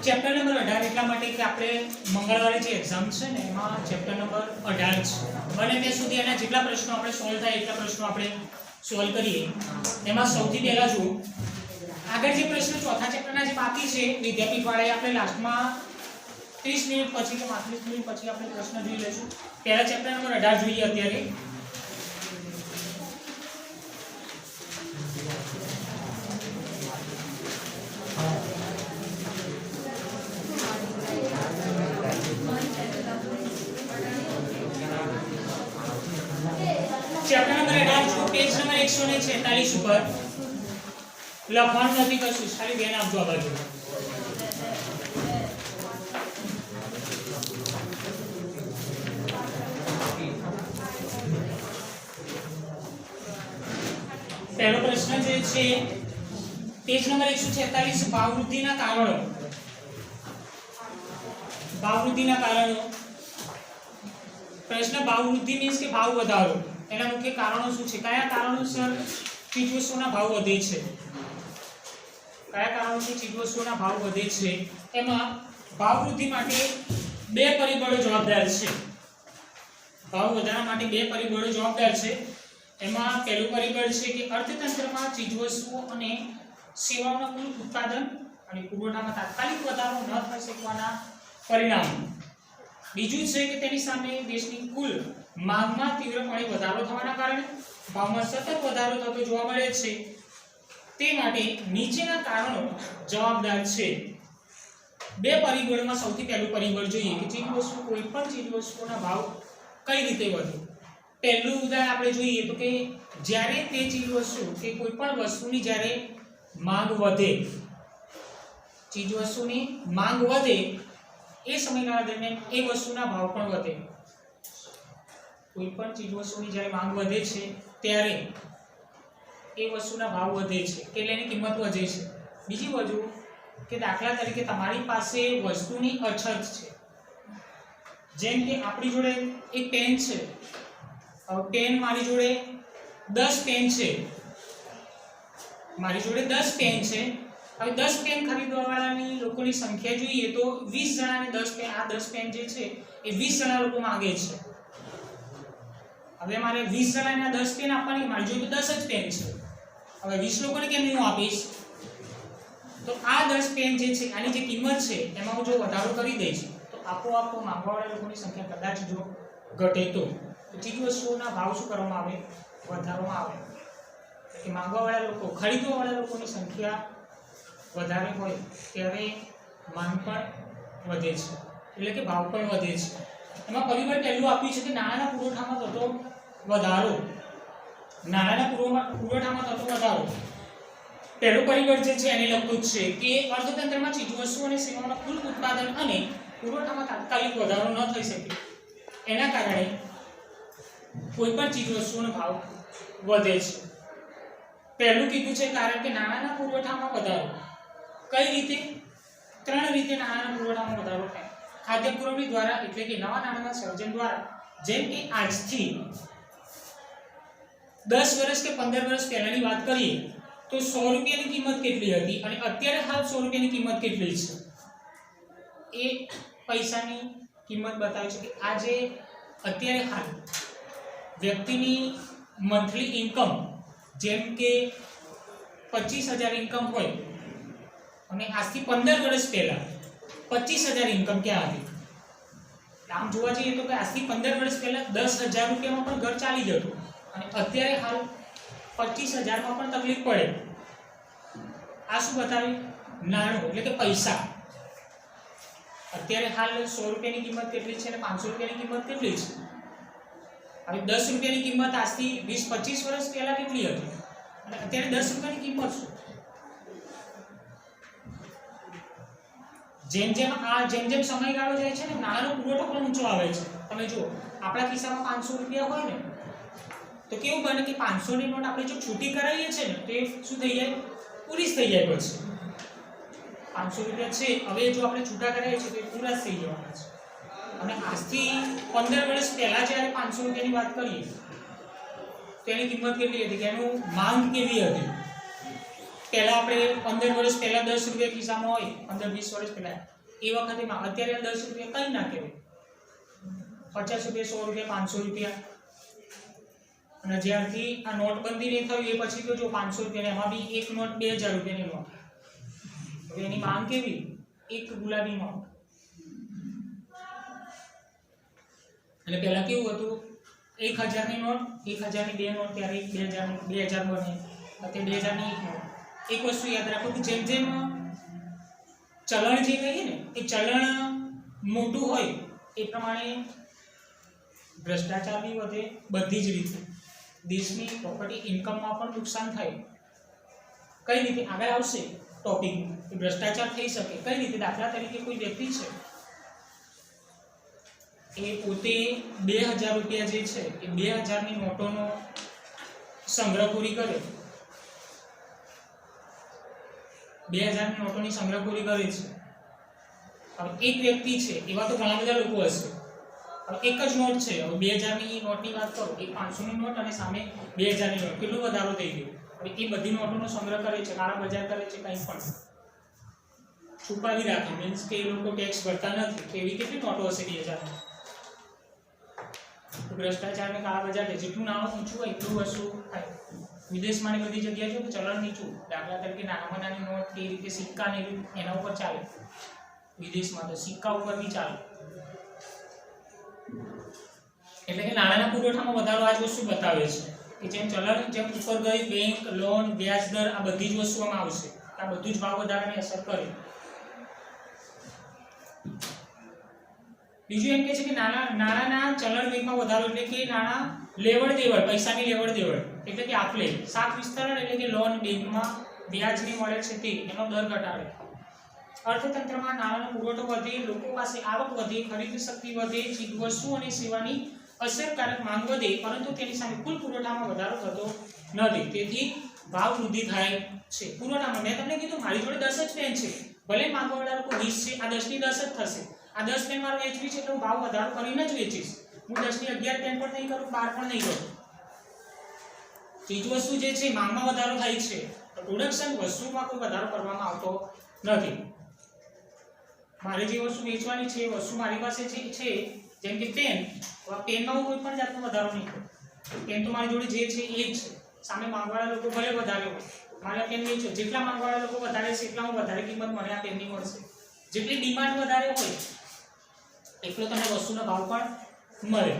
Chapter number 18 એટલા માટે કે આપણે મંગળવારે જે એક્ઝામ છે ને એમાં ચેપ્ટર નંબર 18 છે અને ત્યાં સુધી એના જેટલા પ્રશ્નો આપણે સોલ્વ થાય એટલા પ્રશ્નો આપણે સોલ્વ કરીએ। એમાં સૌથી પહેલા જો આગળ જે પ્રશ્ન ચોથા ચેપ્ટરના જે બાકી છે વિદ્યાપીઠ વાળાએ આપણે લાસ્ટમાં 30 મિનિટ પછી કે 35 મિનિટ પછી આપણે પ્રશ્ન જોઈ લઈશું। પહેલા ચેપ્ટર નંબર 18 જોઈએ અત્યારે। चैप्टर नंबर 18 पेज नंबर 146 ઉપર લખવાનું નથી કશું ખાલી બેન આપજો આ બાજુ। પહેલો પ્રશ્ન જે છે પેજ નંબર 146 ભાવવૃદ્ધિના કારણો। ભાવવૃદ્ધિના કારણો પ્રશ્ન ભાવવૃદ્ધિ મીન્સ કે ભાવ વધારો એના મુખ્ય કારણો શું છે? કયા કારણોસર ચીજવસ્તુઓના ભાવ વધે છે? કયા કારણોસર ચીજવસ્તુઓના ભાવ વધે છે? એમાં ભાવ વૃદ્ધિ માટે બે પરિબળો જવાબદાર છે। ભાવ વધારા માટે બે પરિબળો જવાબદાર છે। એમાં પહેલું પરિબળ છે કે અર્થતંત્રમાં ચીજવસ્તુઓ અને સેવાઓના કુલ ઉત્પાદન અને પુરવઠામાં તાત્કાલિક વધારો ન થઈ શકવાના પરિણામો। બીજું છે કે તેની સામે દેશની કુલ માંગમાં તીવ્રપણે વધારો થવાના કારણે ભાવમાં સતત વધારો થતો જોવા મળે છે। તે માટે નીચેના કારણો જવાબદાર છે। બે પરિબળમાં સૌથી પહેલું પરિબળ જોઈએ કે ચીજવસ્તુ કોઈ પણ ચીજવસ્તુના ભાવ કઈ રીતે વધે। પહેલું ઉદાહરણ આપણે જોઈએ તો કે જ્યારે તે ચીજવસ્તુ કે કોઈ પણ વસ્તુની જ્યારે માંગ વધે, ચીજવસ્તુની માંગ વધે એ સમયગાળા દરમિયાન એ વસ્તુના ભાવ પણ વધે। કોઈ પણ ચીજવસ્તુની જ્યારે માંગ વધે છે ત્યારે એ વસ્તુના ભાવ વધે છે એટલે એની કિંમત વધે છે। બીજી બાજુ કે દાખલા તરીકે તમારી પાસે વસ્તુની અછત છે, જેમ કે આપણી જોડે એક પેન છે, પેન મારી જોડે 10 પેન છે, મારી જોડે 10 પેન છે। હવે 10 પેન ખરીદવાવાળાની લોકોની સંખ્યા જોઈએ તો 20 જણાને 10 પેન, આ 10 પેન જે છે એ 20 જણા લોકો માંગે છે। હવે મારે 20 જણાને આ 10 પેન આપવાની, મારી જોડે તો 10 જ પેન છે। હવે 20 લોકોને કેમ હું આપીશ? તો આ 10 પેન જે છે આની જે કિંમત છે એમાં હું જો વધારો કરી દઈશ તો આપોઆપ માંગવાવાળા લોકોની સંખ્યા કદાચ જો ઘટે તો ચીજવસ્તુઓના ભાવ શું કરવામાં આવે? વધારવામાં આવે। કે માંગવાવાળા લોકો, ખરીદવાવાળા લોકોની સંખ્યા વધારે હોય ત્યારે માંગ પણ વધે છે એટલે કે ભાવ પણ વધે છે। એમાં પરિબળ પહેલું આપ્યું છે કે નાણાંના પુરવઠામાં થતો વધારો। નાણાંના પુરવઠામાં થતો વધારો પહેલું પરિબળ જે છે એને લગતું જ છે કે અર્થતંત્રમાં ચીજવસ્તુઓ અને સેવાઓના કુલ ઉત્પાદન અને પુરવઠામાં તાત્કાલિક વધારો ન થઈ શકે એના કારણે કોઈ પણ ચીજવસ્તુઓનો ભાવ વધે છે। પહેલું કીધું છે કારણ કે નાણાંના પુરવઠામાં વધારો। કઈ રીતે? 3 રીતે નાણાંના પુરવઠામાં વધારો થાય। ખાદ્ય પુરવઠા દ્વારા એટલે કે નવા નાણાંના સર્જન દ્વારા। જેમ કે આજથી 10 વર્ષ કે 15 વર્ષ પહેલાની વાત કરીએ તો 100 રૂપિયાની કિંમત કેટલી હતી અને અત્યારે હાલ 100 રૂપિયાની કિંમત કેટલી છે એ પૈસાની કિંમત બતાવે છે કે આજે અત્યારે હાલ વ્યક્તિની મંથલી ઇન્કમ જેમ કે 25,000 ઇન્કમ હોય અને આજથી 15 વર્ષ પહેલા 25,000 ઇન્કમ ક્યાં હતી? આમ જોવા જઈએ તો કે આજથી 15 વર્ષ પહેલા 10,000 રૂપિયામાં પણ ઘર ચાલી જતું અને અત્યારે હાલ 25,000 માં પણ તકલીફ પડે। આ શું બતાવે? નાણું એટલે કે પૈસા। અત્યારે હાલ 100 રૂપિયાની કિંમત કેટલી છે અને 500 રૂપિયાની કિંમત કેટલી છે? હવે 10 રૂપિયાની કિંમત આજથી 20-25 વર્ષ પહેલા કેટલી હતી અને અત્યારે 10 રૂપિયાની કિંમત શું? જેમ જેમ સમયગાળો જાય છે ને નાણાંનો પુરવઠો પણ ઊંચો આવે છે। તમે જુઓ આપણા ખિસ્સામાં 500 રૂપિયા હોય ને તો કેવું બને કે 500 ની નોટ આપણે જો છૂટી કરાવીએ છે ને તો એ શું થઈ જાય? પૂરી થઈ જાય। પછી 500 રૂપિયા છે હવે જો આપણે છૂટા કરાવીએ છીએ તો એ પૂરા થઈ જવાના છે। અને આજથી 15 વર્ષ પહેલા જ્યારે 500 રૂપિયાની વાત કરીએ તો એની કિંમત કેટલી હતી કે એનું માંગ કેવી હતી? પહેલા આપણે 15 વર્ષ પહેલા 10 રૂપિયા ખિસ્સામાં હોય, 15-20 વર્ષ પહેલા એ વખતે અત્યારે 10 રૂપિયા કઈ ના કહેવાય, 50 રૂપિયા, 100 રૂપિયા, 500 રૂપિયા. અને જ્યારથી આ નોટબંધી ને થયું એ પછી તો જો 500 રૂપિયા, એમાં બી એક નોટ 2000 રૂપિયાની નોટ. હવે એની માંગ કેવી? એક ગુલાબી નોટ. અને પહેલા કેવું હતું? 1000 ની નોટ, 1000 ની બે નોટ, ત્યારે 2000 બને, અત્યારે 2000 ની એક નોટ. એક વસ્તુ યાદ રાખો કે જેમ જેમ ચલણ જે કહીએ ને એ ચલણ મોટું હોય એ પ્રમાણે ભ્રષ્ટાચાર બી વધે. બધી જ રીતે દેશની પ્રોપર્ટી ઇન્કમમાં પણ નુકસાન થાય. કઈ રીતે આગળ આવશે ટોપિક કે ભ્રષ્ટાચાર થઈ શકે કઈ રીતે? દાખલા તરીકે કોઈ વ્યક્તિ છે એ પોતે 2000 રૂપિયા જે છે એ 2000 ની નોટોનો સંગ્રહ પૂરી કરે, 2000 ની નોટોની સંગ્રહખોરી કરે છે. હવે એક વ્યક્તિ છે, એવા તો ઘણા બધા લોકો હશે. હવે એક જ નોટ છે, હવે 2000 ની નોટની વાત કરો, એક 500 ની નોટ અને સામે 2000 ની નોટ, કેટલો વધારો થઈ ગયો. હવે એ બધી નોટોનો સંગ્રહ કરે છે, કાળા બજાર કરે છે, કંઈ પણ છુપાવી રાખે, મીન્સ કે એ લોકો ટેક્સ ભરતા નથી. તો એવી કેટલી નોટો હશે 2000 ની? ભ્રષ્ટાચાર ને કાળા બજાર જેટલું નામ ઊંચું હોય એટલું વસ્તુ થાય. વિદેશમાં ને બધી જગ્યાએ જો ચલણ નીચું, દાખલા તરીકે નાનામાં નાની નોટ કે રીતે સિક્કા ને એના ઉપર ચાલે. વિદેશમાં તો સિક્કા ઉપર બી ચાલે. એટલે કે નાણાંના પુરવઠામાં વધારો આ જ વસ્તુ બતાવે છે કે જેમ ચલણ જેમ ઉપર ગઈ, બેંક, લોન, વ્યાજ દર આ બધી જ વસ્તુઓમાં આવશે. આ બધું જ ભાવ વધારાને અસર કરે. બીજું એમ કે છે કે નાણાંના ચલણ વેગમાં વધારો એટલે કે નાણાં લેવડ દેવડ, પૈસાની લેવડ દેવડ એટલે કે આપલે. સાત વિસ્તરણ એટલે કે લોન, બેંકમાં વ્યાજની મળે છે તે, એનો દર ઘટાડે. અર્થતંત્રમાં નાણાંનો પુરવઠો વધે, લોકો પાસે આવક વધે, ખરીદ શક્તિ વધે, ચીજવસ્તુ અને સેવાની અસરકારક માંગ વધે, પરંતુ તેની સામે કુલ પુરવઠામાં વધારો થતો નથી. તેથી ભાવ વૃદ્ધિ થાય છે. પુરવઠામાં મેં તમને કીધું મારી જોડે 10 જ પેન છે, ભલે માંગવાવાળા લોકો 20 છે, આ 10 ની 10 જ થશે. આ 10 પેન મારે વેચવી છે એટલે હું ભાવ વધારો કરીને જ વેચીશ. હું 10 ની 11 પેન પણ નહીં કરું, 12 પણ નહીં કરું. ચીજવસ્તુ જે છે માંગમાં વધારો થાય છે, પ્રોડક્શન વસ્તુમાં કોઈ વધારો કરવામાં આવતો નથી. મારે જે વસ્તુ વેચવાની છે, વસ્તુ મારી પાસે છે, જેમ કે પેન, તો આ પેનમાં હું કોઈ પણ જાતનો વધારો નહીં કરું. પેન તો મારી જોડે જે છે એ જ છે. સામે માંગવાળા લોકો ભલે વધારે હોય, મારે પેન વેચો, જેટલા માંગવાળા લોકો વધારે છે એટલા હું વધારે કિંમત મને આ પેનની મળશે. જેટલી ડિમાન્ડ વધારે હોય એટલો તમને વસ્તુનો ભાવ પણ મળે.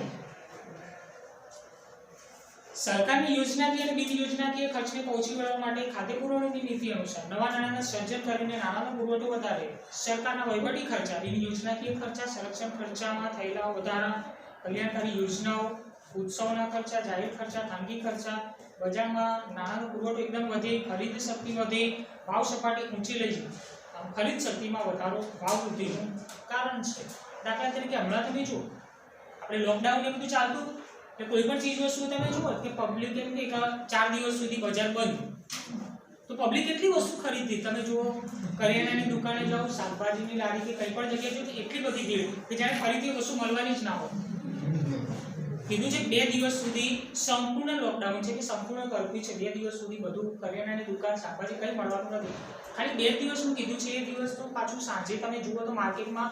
સરકારની યોજનાકીય અને બિન યોજનાકીય ખર્ચને પહોંચી વળવા માટે ખાદ્ય પુરવઠાની નીતિ અનુસાર નવા નાણાંના સર્જન કરીને નાણાંનો પુરવઠો વધારે. સરકારના વહીવટી ખર્ચા, બિન યોજનાકીય ખર્ચા, સંરક્ષણ ખર્ચામાં થયેલા વધારા, કલ્યાણકારી યોજનાઓ, ઉત્સવના ખર્ચા, જાહેર ખર્ચા, ખાનગી ખર્ચા, બજારમાં નાણાંનો પુરવઠો એકદમ વધે, ખરીદ શક્તિ વધે, ભાવ સપાટી ઊંચી લઈ જાય. આમ ખરીદ શક્તિમાં વધારો ભાવ વૃદ્ધિનું કારણ છે. દાખલા તરીકે હમણાં તમે જુઓ, આપણે લોકડાઉન એ બધું ચાલતું કે કોઈ પણ ચીજ વસ્તુ તમે જુઓ કે પબ્લિક એમ કે 4 દિવસ સુધી બજાર બંધ, તો પબ્લિક કેટલી વસ્તુ ખરીદતી. તમે જુઓ કરિયાણાની દુકાને જાઓ, શાકભાજીની લારી કે કઈ પણ જગ્યાએ જાઓ, એટલી બધી ભીડ કે જ્યારે ફરીથી વસ્તુ મળવાની જ ના હોય. કીધું છે 2 દિવસ સુધી સંપૂર્ણ લોકડાઉન છે, કે સંપૂર્ણ કર્ફ્યુ છે. 2 દિવસ સુધી બધું કરિયાણાની દુકાન, શાકભાજી કંઈ મળવાનું નથી. ખાલી 2 દિવસનું કીધું છે. એ દિવસ તો પાછું સાંજે તમે જુઓ તો માર્કેટમાં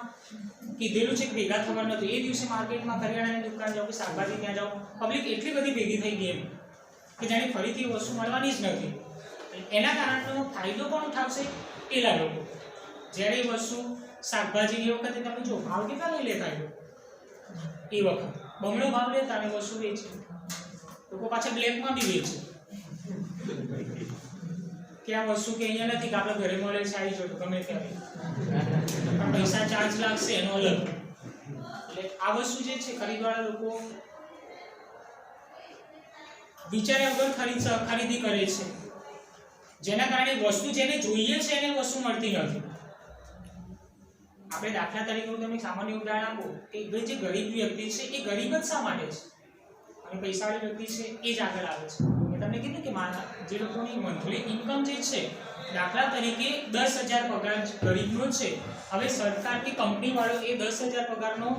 કીધેલું છે કે ભેગા થવાનું નથી. એ દિવસે માર્કેટમાં કરિયાણાની દુકાન જાઓ કે શાકભાજી ત્યાં જાઓ, પબ્લિક એટલી બધી ભેગી થઈ ગઈ કે જાણે ફરીથી વસ્તુ મળવાની જ નથી. એના કારણનો ફાયદો પણ ઉઠાવશે પેલા લોકો. જ્યારે વસ્તુ શાકભાજીની વખતે તમે જો ભાવ કેટલા લઈ લેતા એ વખત બમણો ભાવ લેતા અને વસ્તુ વેચે. લોકો પાછા બ્લેકમાં બી વેચે કે આ વસ્તુ કે અહીંયા નથી, કે આપણે ઘરે મળે છે, આવી જતો ગમે ત્યારે, પણ પૈસા ચાર્જ લાગશે એનો અલગ. એટલે આ વસ્તુ જે છે ખરીદવાળા લોકો વિચાર્યા વગર ખરીદી કરે છે, જેના કારણે વસ્તુ જેને જોઈએ છે એને વસ્તુ મળતી નથી. આપણે દાખલા તરીકે હું તમને સામાન્ય ઉદાહરણ આપું કે જે ગરીબ વ્યક્તિ છે એ ગરીબ જ શા માટે છે અને પૈસાવાળી વ્યક્તિ છે એ જ આગળ આવે છે. મેં તમને કીધું કે જે લોકોની મંથલી ઇન્કમ જે છે, દાખલા તરીકે 10,000 પગાર ગરીબનો છે, હવે સરકાર કે કંપની વાળો એ 10,000 પગારનો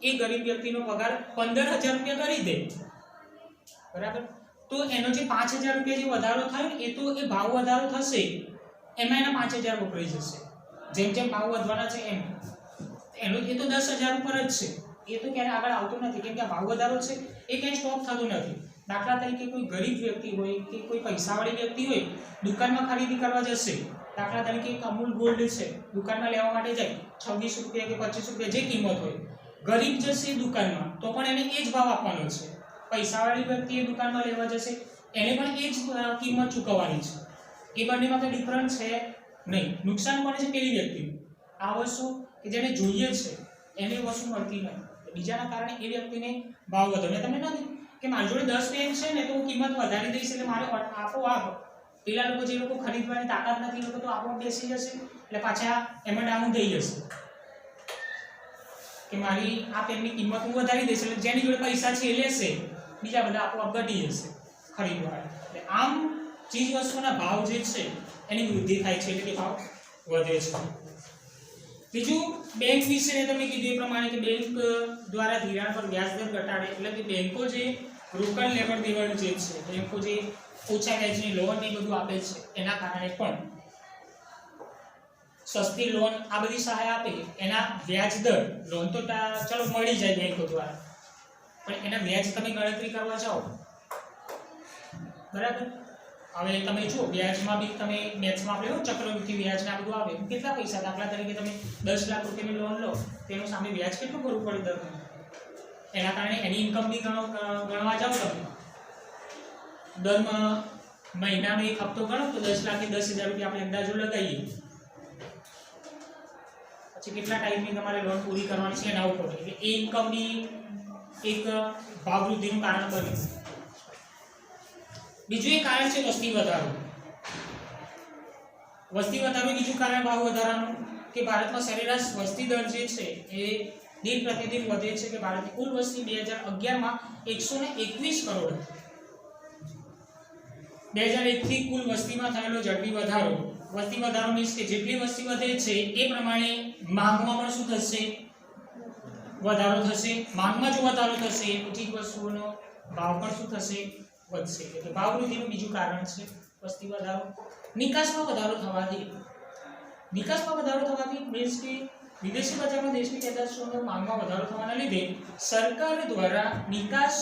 એ ગરીબ વ્યક્તિનો પગાર 15,000 રૂપિયા કરી દે, બરાબર? તો એનો જે 5000 રૂપિયા જે વધારો થયો ને એ તો એ ભાવ વધારો થશે એમાં એના 5000 વપરાઈ જશે, જેમ જેમ ભાવ વધવાના છે એમ એનો એ તો 10000 ઉપર જ છે, એ તો ક્યારે આગળ આવતો નથી, કેમ કે આ ભાવ વધારો છે એ ક્યાંય સ્ટોપ થતો નથી. દાખલા તરીકે કોઈ ગરીબ વ્યક્તિ હોય કે કોઈ પૈસાવાળી વ્યક્તિ હોય દુકાનમાં ખરીદી કરવા જશે, દાખલા તરીકે એક અમૂલ ગોલ્ડ છે દુકાનમાં લેવા માટે જાય 26 રૂપિયા કે 25 રૂપિયા જે કિંમત હોય, ગરીબ જશે દુકાનમાં તો પણ એને એ જ ભાવ આપવાનો છે, પૈસાવાળી વ્યક્તિ એ દુકાનમાં લેવા જશે એને પણ એ જ કિંમત ચૂકવવાની છે, એ બંનેમાં કંઈ ડિફરન્સ છે નહીં. નુકસાન કોને છે? પેલી વ્યક્તિનું. આ વસ્તુ કે જેને જોઈએ છે એને વસ્તુ મળતી નથી, બીજાના કારણે એ વ્યક્તિને ભાવ વધે. મેં તમને નથી કે મારી જોડે 10 પેન છે ને તો હું કિંમત વધારી દઈશ એટલે મારે આપોઆપ પેલા લોકો જે લોકો ખરીદવાની તાકાત નથી લોકો તો આપોઆપ બેસી જશે એટલે પાછા એમાં ડાઉન થઈ જશે કે મારી આ પેનની કિંમત હું વધારી દઈશ એટલે જેની જોડે પૈસા છે એ લેશે, બીજા બધા આપોઆપ ઘટી જશે ખરીદવા. એટલે આમ ચીજ વસ્તુના ભાવ જે છે એની વૃદ્ધિ થાય છે એટલે કે ભાવ વધે છે. બીજું બેંક વિશે તમને કીધું એ પ્રમાણે કે બેંક દ્વારા ધિરાણ પર વ્યાજ દર ઘટાડે એટલે કે બેંકો જે રોકડ લેવડ દેવડ જે છે બેંકો જે ઓછા વ્યાજની લોન ને બધું આપે છે એના કારણે પણ સસ્તી લોન આ બધી સહાય આપે એના વ્યાજ દર લોન તો ચલો મળી જાય બેંકો દ્વારા પણ એના વ્યાજ તમે ગણતરી કરવા જાઓ બરાબર. હવે તમે જો વ્યાજમાં બી તમે મેથ્સમાં આપણે ચક્રવૃદ્ધિ વ્યાજ ને આ બધું આવે કેટલા પૈસા, દાખલા તરીકે તમે 10 લાખ રૂપિયાની લોન લો તેનું સામે વ્યાજ કેટલું ભરવું પડે દર મહિને, એના કારણે એની ઇન્કમ બી ગણવા જાઓ તમે દર મહિનાનો એક હપ્તો ગણો તો 10 લાખ કે 10,000 રૂપિયા આપણે અંદાજો લગાવીએ, પછી કેટલા ટાઈમની તમારે લોન પૂરી કરવાની છે એના ઉપર, એટલે એ ઇન્કમ બી એક ભાવ વૃદ્ધિનું કારણ બને. બીજું એક કારણ છે વસ્તી વધારો. વસ્તી વધારો બીજું કારણ ભાવ વધારાનું કે ભારતમાં સરેરાશ વસ્તી દર જે છે એ દિન પ્રતિદિન વધે છે કે ભારતની કુલ વસ્તી 2011માં 121 કરોડ હતી. 2001 થી કુલ વસ્તીમાં થયેલો ઝડપી વધારો, વસ્તી વધારો મીન્સ કે જેટલી વસ્તી વધે છે એ પ્રમાણે માંગમાં પણ શું થશે? વધારો થશે. માંગમાં જો વધારો થશે તો ચીજ વસ્તુઓનો ભાવ પણ શું થશે? વધશે. એટલે ભાવ વૃદ્ધિનું બીજું કારણ છે વસ્તી વધારો. નિકાસમાં વધારો થવાથી મીન્સ કે વિદેશી બજારમાં દેશની પેદાશોનો માંગમાં વધારો થવાના લીધે સરકાર દ્વારા નિકાસ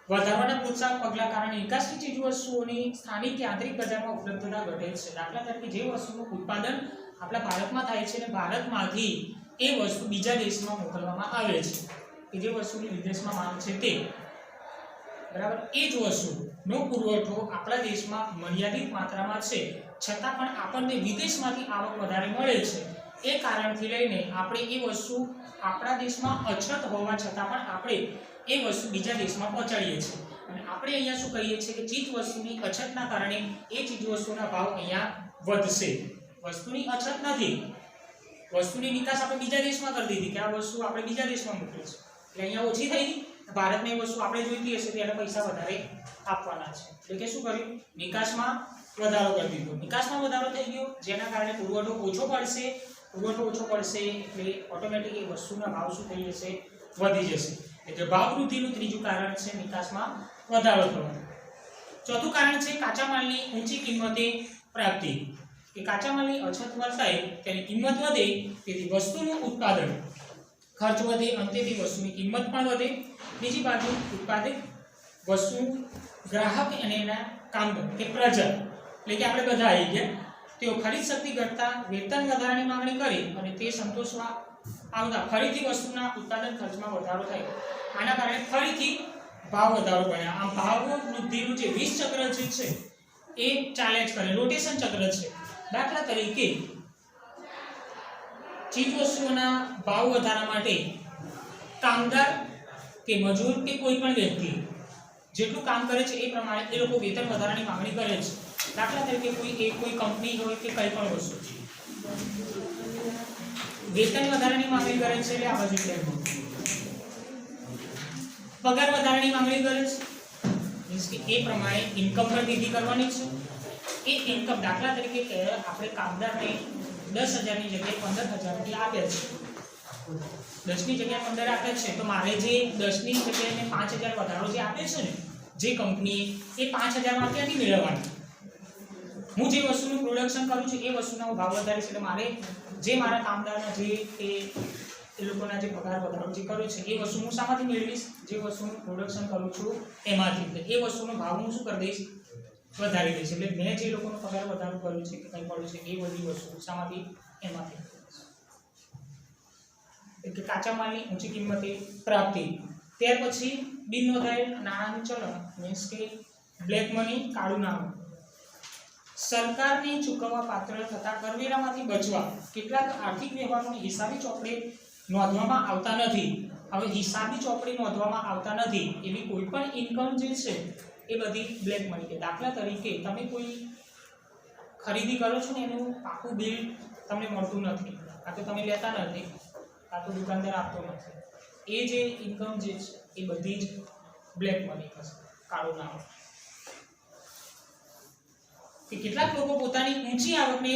વધારવાના પ્રોત્સાહક પગલાં કારણે નિકાસની ચીજવસ્તુઓની સ્થાનિક કે આંતરિક બજારમાં ઉપલબ્ધતા ઘટે છે. દાખલા તરીકે જે વસ્તુનું ઉત્પાદન આપણા ભારતમાં થાય છે અને ભારતમાંથી એ વસ્તુ બીજા દેશમાં મોકલવામાં આવે છે કે જે વસ્તુની વિદેશમાં માંગ છે તે બરાબર એ જ વસ્તુનો પુરવઠો આપણા દેશમાં મર્યાદિત માત્રામાં છે છતાં પણ આપણને વિદેશમાંથી આવક વધારે મળે છે. એ કારણથી લઈને આપણે એ વસ્તુ આપણા દેશમાં અછત હોવા છતાં પણ આપણે એ વસ્તુ બીજા દેશમાં પહોંચાડીએ છીએ અને આપણે અહીંયા શું કહીએ છીએ કે ચીજ વસ્તુની અછતના કારણે એ ચીજ વસ્તુના ભાવ અહીંયા વધશે. વસ્તુની અછત નથી, વસ્તુની નિકાસ આપણે બીજા દેશમાં કરી દીધી કે આ વસ્તુ આપણે બીજા દેશમાં મોકલી છે એટલે અહીંયા ઓછી થઈ ગઈ. ભારતમાં એ વસ્તુ આપણે જોઈતી હશે તો એને પૈસા વધારે આપવાના છે એટલે કે શું કર્યું? નિકાસમાં વધારો કરી દીધો. નિકાસમાં વધારો થઈ ગયો જેના કારણે પુરવઠો ઓછો પડશે એટલે ઓટોમેટિક એ વસ્તુના ભાવ શું થઈ જશે? વધી જશે. એટલે ભાવ વૃદ્ધિનું ત્રીજું કારણ છે નિકાસમાં વધારો થવાનો. ચોથું કારણ છે કાચા માલની ઊંચી કિંમતે પ્રાપ્તિ. કે કાચા માલની અછત વર્તાય તેની કિંમત વધે તેથી વસ્તુનું ઉત્પાદન ખર્ચ વધે અંતે તે વસ્તુની કિંમત પણ વધે. બીજી બાજુ ઉત્પાદિત વસ્તુ ગ્રાહક અને એના કામદાર કે પ્રજા એટલે કે આપણે બધા આવી ગયા તેઓ ખરીદ શક્તિ ઘટતા વેતન વધારાની માંગણી કરી અને તે સંતોષવા આવતા ફરીથી વસ્તુના ઉત્પાદન ખર્ચમાં વધારો થયો. આના કારણે ફરીથી ભાવ વધારો બન્યા. આમ ભાવ વૃદ્ધિનું જે 20 ચક્ર જે છે એ ચાલે જ કરે, રોટેશન ચક્ર છે. દાખલા તરીકે ચીજ વસ્તુઓના ભાવ વધારા માટે કામદાર કે મજૂર કે કોઈ પણ વ્યક્તિ જેટલું કામ કરે છે એ પ્રમાણે એ લોકો વેતન વધારાની માંગણી કરે છે. દાખલા તરીકે કોઈ કંપની હોય કે કંઈ પણ વસ્તુ વેતન વધારાની માંગણી કરે છે એટલે આ બાજુ પગાર વધારાની માંગણી કરે છે મીન્સ કે એ પ્રમાણે ઇન્કમ પર વૃદ્ધિ કરવાની છે. એ ઇન્કમ દાખલા તરીકે આપણે કામદારને 10,000 ની જગ્યાએ 15,000 રૂપિયા આપે છે, 10 ની જગ્યાએ 15 આપે છે તો મારે જે 10 ની જગ્યાએ 5,000 વધારો જે આપે છે ને જે કંપની એ 5000 માં ક્યાંથી મેળવવાની? હું જે વસ્તુનું પ્રોડક્શન કરું છું એ વસ્તુનો ભાવ વધારીશ એટલે મારે જે મારા કામદારના જે એ લોકોના જે પગાર વધારો જે કર્યો છે એ વસ્તુ હું શામાંથી મેળવીશ? જે વસ્તુનું પ્રોડક્શન કરું છું એમાંથી. એટલે એ વસ્તુનો ભાવ હું શું કરી દઈશ? વધારી દઈશ. એટલે મેં જે લોકોનો પગાર વધારો કર્યો છે કે કંઈ પડ્યું છે એ બધી વસ્તુ શામાંથી? એમાંથી. એટલે કાચા માલની ઊંચી કિંમતે પ્રાપ્તિ. ત્યાર પછી બિન નોંધાયેલ નાણાંનું ચલણ મીન્સ કે બ્લેક મની, કાળું નાણું. સરકારને ચૂકવવા પાત્ર થતા કરવેરામાંથી બચવા કેટલાક આર્થિક વ્યવહારોની હિસાબી ચોપડે નોંધવામાં આવતા નથી. હવે હિસાબી ચોપડે નોંધવામાં આવતા નથી એવી કોઈ પણ ઇન્કમ જે છે એ બધી બ્લેક મની છે. દાખલા તરીકે તમે કોઈ ખરીદી કરો છો ને એનું પાકું બિલ તમને મળતું નથી, કાં તો તમે લેતા નથી, કાં તો દુકાનદાર આપતો નથી. એ જે ઇન્કમ જે છે એ બધી જ બ્લેક મની થશે, કાળું નાણું. કે કેટલાક લોકો પોતાની ઊંચી આવકને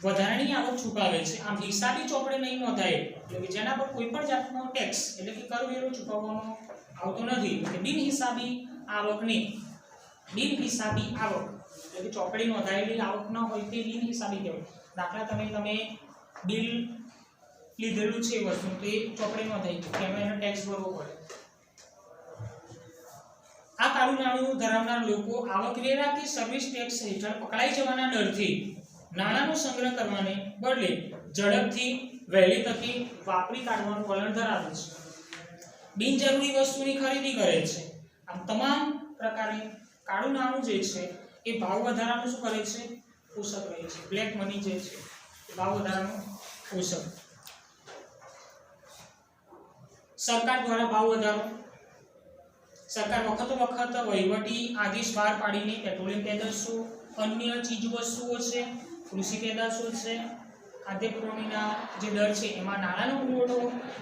વધારાની આવક છુપાવે છે. આમ હિસાબી ચોપડે નહીં નોંધાય એટલે કે જેના પર કોઈ પણ જાતનો ટેક્સ એટલે કે કરવેરો ચૂકવવાનો આવતો નથી. કે બિનહિસાબી આવકને બિનહિસાબી આવક એટલે કે ચોપડે નોંધાયેલી આવક ન હોય તે બિનહિસાબી કહેવાય. દાખલા તમે બિલ લીધેલું છે વસ્તુ તો એ ચોપડે નોંધાઈ ગયું કે એનો ટેક્સ ભરવો પડે. આ કાળું નાણું ધરાવનાર લોકો આવકવેરા કે સર્વિસ ટેક્સ હેઠળ પકડાઈ જવાના ડરથી નાણાંનો સંગ્રહ કરવાને બદલે ઝડપથી વહેલી તકે વાપરી કાઢવાનું વલણ ધરાવે છે. બિનજરૂરી વસ્તુની ખરીદી કરે છે. આમ તમામ પ્રકારે કાળું નાણું જે છે એ ભાવ વધારાનું શું કરે છે? પોષક રહે છે. બ્લેક મની જે છે એ ભાવ વધારાનું પોષક. સરકાર દ્વારા ભાવ વધારો. સરકાર વખત વહીવટી આદેશ બહાર પાડીને પેટ્રોલિયમ પેદાશો, અન્ય ચીજ વસ્તુઓ છે, કૃષિ પેદાશો છે, ખાદ્ય પુરવણીના જે દર છે એમાં નાણાંનો પુરવઠો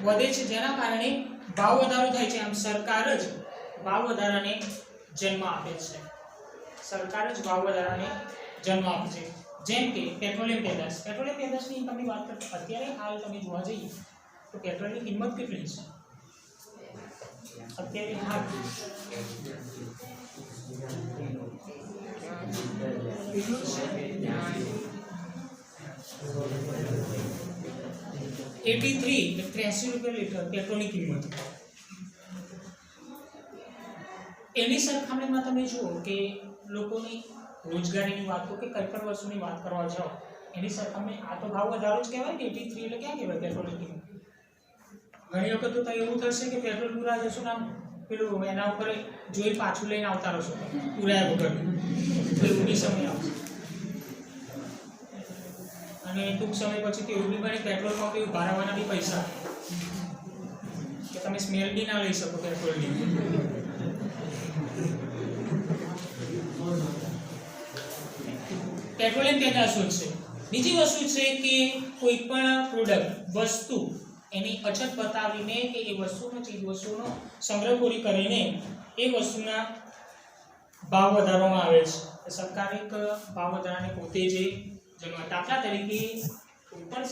વધે છે, જેના કારણે ભાવ વધારો થાય છે. આમ સરકાર જ ભાવ વધારાને જન્મ આપે છે. સરકાર જ ભાવ વધારાને જન્મ આપે છે. જેમ કે પેટ્રોલિયમ પેદાશની તમે વાત કરતા અત્યારે હાલ તમે જોવા જઈએ તો પેટ્રોલની કિંમત કેટલી છે અત્યારે હાલ? કેટલું છે? 83 રૂપિયા લીટર પેટ્રોલની કિંમત. એની સરખામણીમાં તમે જુઓ કે લોકોની રોજગારીની વાત કે કઈ પણ વસ્તુની વાત કરવા જાઓ એની સરખામણી આ તો ભાવ વધારો જ કહેવાય ને. 83 એટલે ક્યાં કહેવાય પેટ્રોલની કિંમત? ઘણી વખત તો એવું થશે કે પેટ્રોલ પૂરા જશું ને પેલું એના ઉપર જોઈ પાછું લઈને આવતા રહેશો પૂરા વગર, એવું બી સમય આવશે. અને ટૂંક સમય પછી તો એવું બી બને પેટ્રોલ પંપે ઉભા રહેવાના બી પૈસા કે તમે સ્મેલ બી ના લઈ શકો પેટ્રોલની. પેટ્રોલિયમ પેદાશો છે. બીજી વસ્તુ છે કે કોઈ પણ પ્રોડક્ટ વસ્તુ એની અછત બતાવીને કે એ વસ્તુનો ચીજ વસ્તુનો સંગ્રહખોરી કરીને એ વસ્તુના ભાવ વધારવામાં આવે છે. સરકાર એક ભાવ વધારાને પોતે જે જન્મ. દાખલા તરીકે કોઈ પણ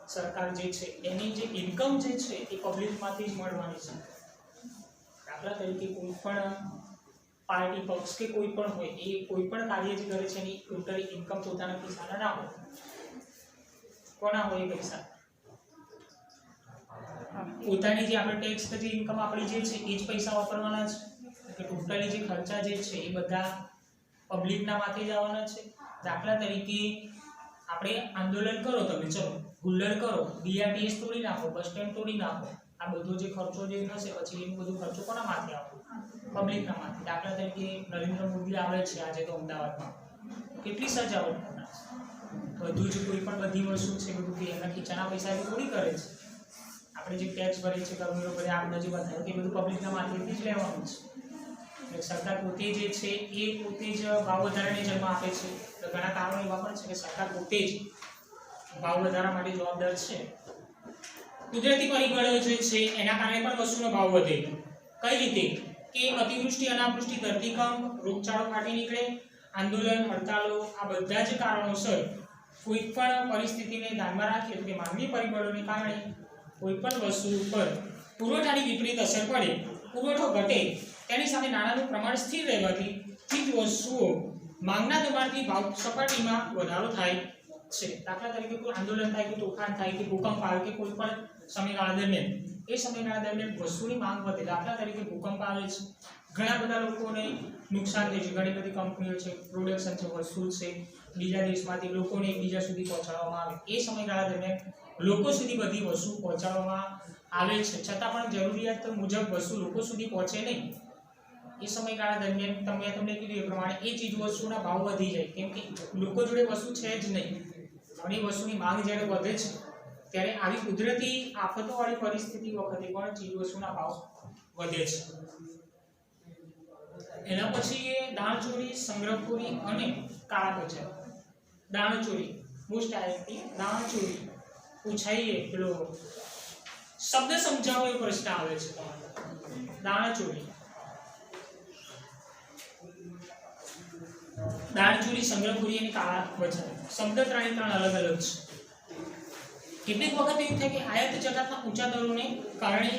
સરકાર જે છે એની જે ઇન્કમ જે છે એ પબ્લિકમાંથી જ મળવાની છે. દાખલા તરીકે કોઈ પણ પાર્ટી પક્ષ કે કોઈ પણ હોય એ કોઈ પણ કાર્ય જે કરે છે એની ટોટલી ઇન્કમ પોતાના ખિસ્સાના ના હોય. કોના હોય પૈસા? પોતાની જે આપણે ટેક્સ જે ઇન્કમ આપણી જે છે એ જ પૈસા વાપરવાના છે. કે ટોટલી જે ખર્ચા જે છે એ બધા પબ્લિકના માથે જ આવવાના છે. દાખલા તરીકે આપણે આંદોલન કરો, તમે ચલો હુલ્લડ કરો, બીઆરટીએસ તોડી નાખો, બસ સ્ટેન્ડ તોડી નાખો, આ બધો જે ખર્ચો જે થશે પછી એનું બધું ખર્ચો કોના માથે આવે? પબ્લિકના માથે. દાખલા તરીકે નરેન્દ્ર મોદી આવે છે આજે તો અમદાવાદમાં, કેટલી સજાવટ કરનાર છે. બધું જ કોઈ પણ બધી વસ્તુ છે બધું કે એના ખીચાના પૈસા થોડી કરે છે. આપણે જે ટેક્સ ભરીએ છીએ, કરવેરો ભરીએ, આપણે જે વધારે એ બધું પબ્લિકના માથેથી જ લેવાનું છે. એટલે સરકાર પોતે જે છે એ પોતે જ ભાવ વધારાને જન્મ આપે છે. તો ઘણા કારણો એવા પણ છે કે સરકાર પોતે જ ભાવ વધારા માટે જવાબદાર છે. કુદરતી પરિબળો જે છે એના કારણે પણ વસ્તુનો ભાવ વધે. કઈ રીતે? કે અતિવૃષ્ટિ, અનાવૃષ્ટિ, ધરતીકંપ, રોગચાળો ફાટી નીકળે, આંદોલન, હડતાલો, આ બધા જ કારણોસર કોઈ પણ પરિસ્થિતિને ધ્યાનમાં રાખીએ તો કે માનવીય પરિબળોને કારણે કોઈ પણ વસ્તુ ઉપર પુરવઠાની વિપરીત અસર પડે, પુરવઠો ઘટે તેની સામે નાણાંનું પ્રમાણ સ્થિર રહેવાથી ચીજ વસ્તુઓ માંગના દબાણથી ભાવ સપાટીમાં વધારો થાય છે. દાખલા તરીકે કોઈ આંદોલન થાય કે તોફાન થાય કે ભૂકંપ આવે કે કોઈ પણ સમયગાળા દરમિયાન એ સમયગાળા દરમિયાન વસ્તુની માંગ વધે. દાખલા તરીકે ભૂકંપ આવે છે, ઘણા બધા લોકોને નુકસાન થાય છે, ઘણી બધી કંપનીઓ છે, પ્રોડક્શન છે, વસ્તુ છે, બીજા દેશમાંથી લોકોને એકબીજા સુધી પહોંચાડવામાં આવે. એ સમયગાળા દરમિયાન લોકો સુધી બધી વસ્તુ પહોંચાડવામાં આવે છે, છતાં પણ જરૂરિયાત મુજબ વસ્તુ લોકો સુધી પહોંચે નહીં. એ સમયગાળા દરમિયાન તમને કીધું એ પ્રમાણે એ ચીજ વસ્તુના ભાવ વધી જાય, કેમ કે લોકો જોડે વસ્તુ છે જ નહીં અને એ વસ્તુની માંગ જ્યારે વધે છે ત્યારે આવી કુદરતી આફતોવાળી પરિસ્થિતિ વખતે પણ ચીજ વસ્તુના ભાવ વધે છે. એના પછી એ દાણચોરી, સંગ્રહખોરી અને કાળા બજાર. દાણચોરી મોસ્ટ આઈએમપી. દાણચોરી પૂછાઈએ પેલો શબ્દ સમજાવો એ પ્રશ્ન આવે છે તમારે. દાણચોરી, દાણચોરી, સંગ્રહખોરી અને કાળા બજાર શબ્દ ત્રણે અલગ અલગ છે. કેટલીક વખત એવું થાય કે આયાત જકાતના ઊંચા દરોને કારણે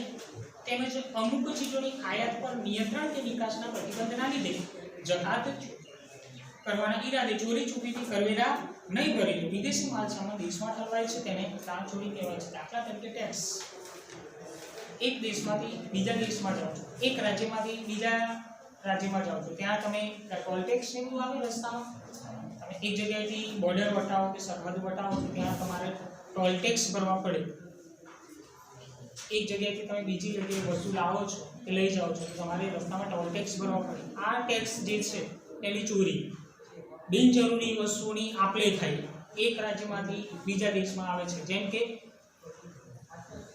તેમજ અમુક ચીજોની આયાત પર નિયંત્રણ કે નિકાસના પ્રતિબંધના લીધે જકાત કરવાના ઈરાદે ચોરી છુપીથી કરવેરા નહીં ભરેલું વિદેશી માલસામાન દેશમાં ઠલવાય છે, તેને દાણચોરી કહેવાય છે. દાખલા તરીકે ટેક્સ. એક દેશમાંથી બીજા દેશમાં જાઓ છો, એક રાજ્યમાંથી બીજા રાજ્યમાં જાઓ છો, ત્યાં તમે ટોલ ટેક્સ એવું આવે રસ્તામાં, તમે એક જગ્યાએથી બોર્ડર વટાવો કે સરહદ વટાવો તો ત્યાં તમારે ટોલ ટેક્સ ભરવા પડે. એક જગ્યાએથી તમે બીજી જગ્યાએ વસ્તુ લાવો છો કે લઈ જાઓ છો તો તમારે રસ્તામાં ટોલ ટેક્સ ભરવા પડે. આ ટેક્સ જે છે એની ચોરી. બિનજરૂરી વસ્તુઓની આપ-લે થાય, એક રાજ્યમાંથી બીજા દેશમાં આવે છે. જેમ કે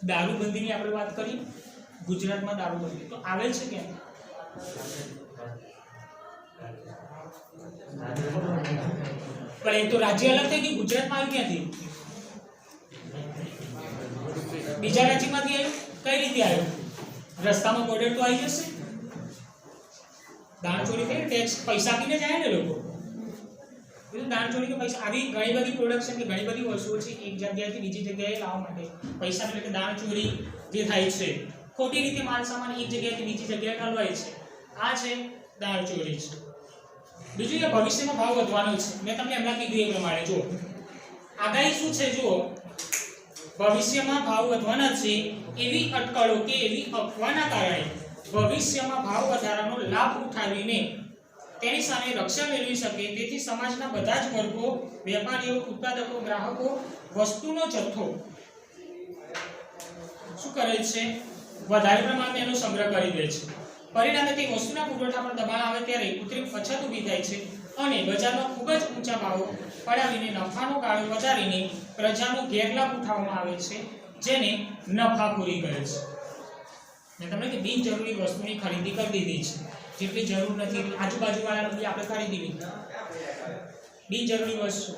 દારૂબંધીની આપણે વાત કરી, ગુજરાતમાં દારૂબંધી તો આવે છે કેમ? પણ એ તો રાજ્ય અલગ થઈ ગયું. ગુજરાતમાં આવ્યું ક્યાંથી? બીજા રાજ્યમાંથી આવ્યું. કઈ રીતે આવ્યું? રસ્તામાં બોર્ડર તો આવી જશે. દાણચોરી થઈ, ટેક્સ પૈસા આપીને જાય ને લોકો. દાણચોરી કે પૈસા આવી ઘણી બધી પ્રોડક્શન કે ઘણી બધી વસ્તુઓ છે એક જગ્યાએથી બીજી જગ્યાએ લાવવા માટે પૈસા એટલે કે દાણચોરી જે થાય છે, ખોટી રીતે માલ સામાન એક જગ્યાએથી બીજી જગ્યાએ ઠલવાય છે, આ છે દાણચોરી છે. બીજું કે ભવિષ્યમાં ભાવ વધવાનો છે. મેં તમને હમણાં કીધું એ પ્રમાણે જુઓ આગાહી શું છે. જુઓ ભવિષ્યમાં ભાવ વધવાના છે એવી અટકળો કે એવી અફવાના કારણે ભવિષ્યમાં ભાવ વધારાનો લાભ ઉઠાવીને તેની સામે રક્ષણ મેળવી શકે તેથી સમાજના બધા જ વર્ગો, વેપારીઓ, ઉત્પાદકો, ગ્રાહકો વસ્તુનો જથ્થો શું કરે છે? વધારે પ્રમાણમાં એનો સંગ્રહ કરી દે છે. પરિણામે તે વસ્તુના પુરવઠા પર દબાણ આવે ત્યારે કૃત્રિમ અછત ઊભી થાય છે અને બજારમાં ખૂબ જ ઊંચા ભાવો પડાવીને નફાનો ગાળો વધારીને પ્રજાનો ગેરલાભ ઉઠાવવામાં આવે છે, જેને નફાખોરી કહે છે. મેં તમને કે બિનજરૂરી વસ્તુની ખરીદી કરી દીધી છે, જેટલી જરૂર નથી આજુબાજુવાળાની આપણે ખરીદી લીધી. બિનજરૂરી વસ્તુ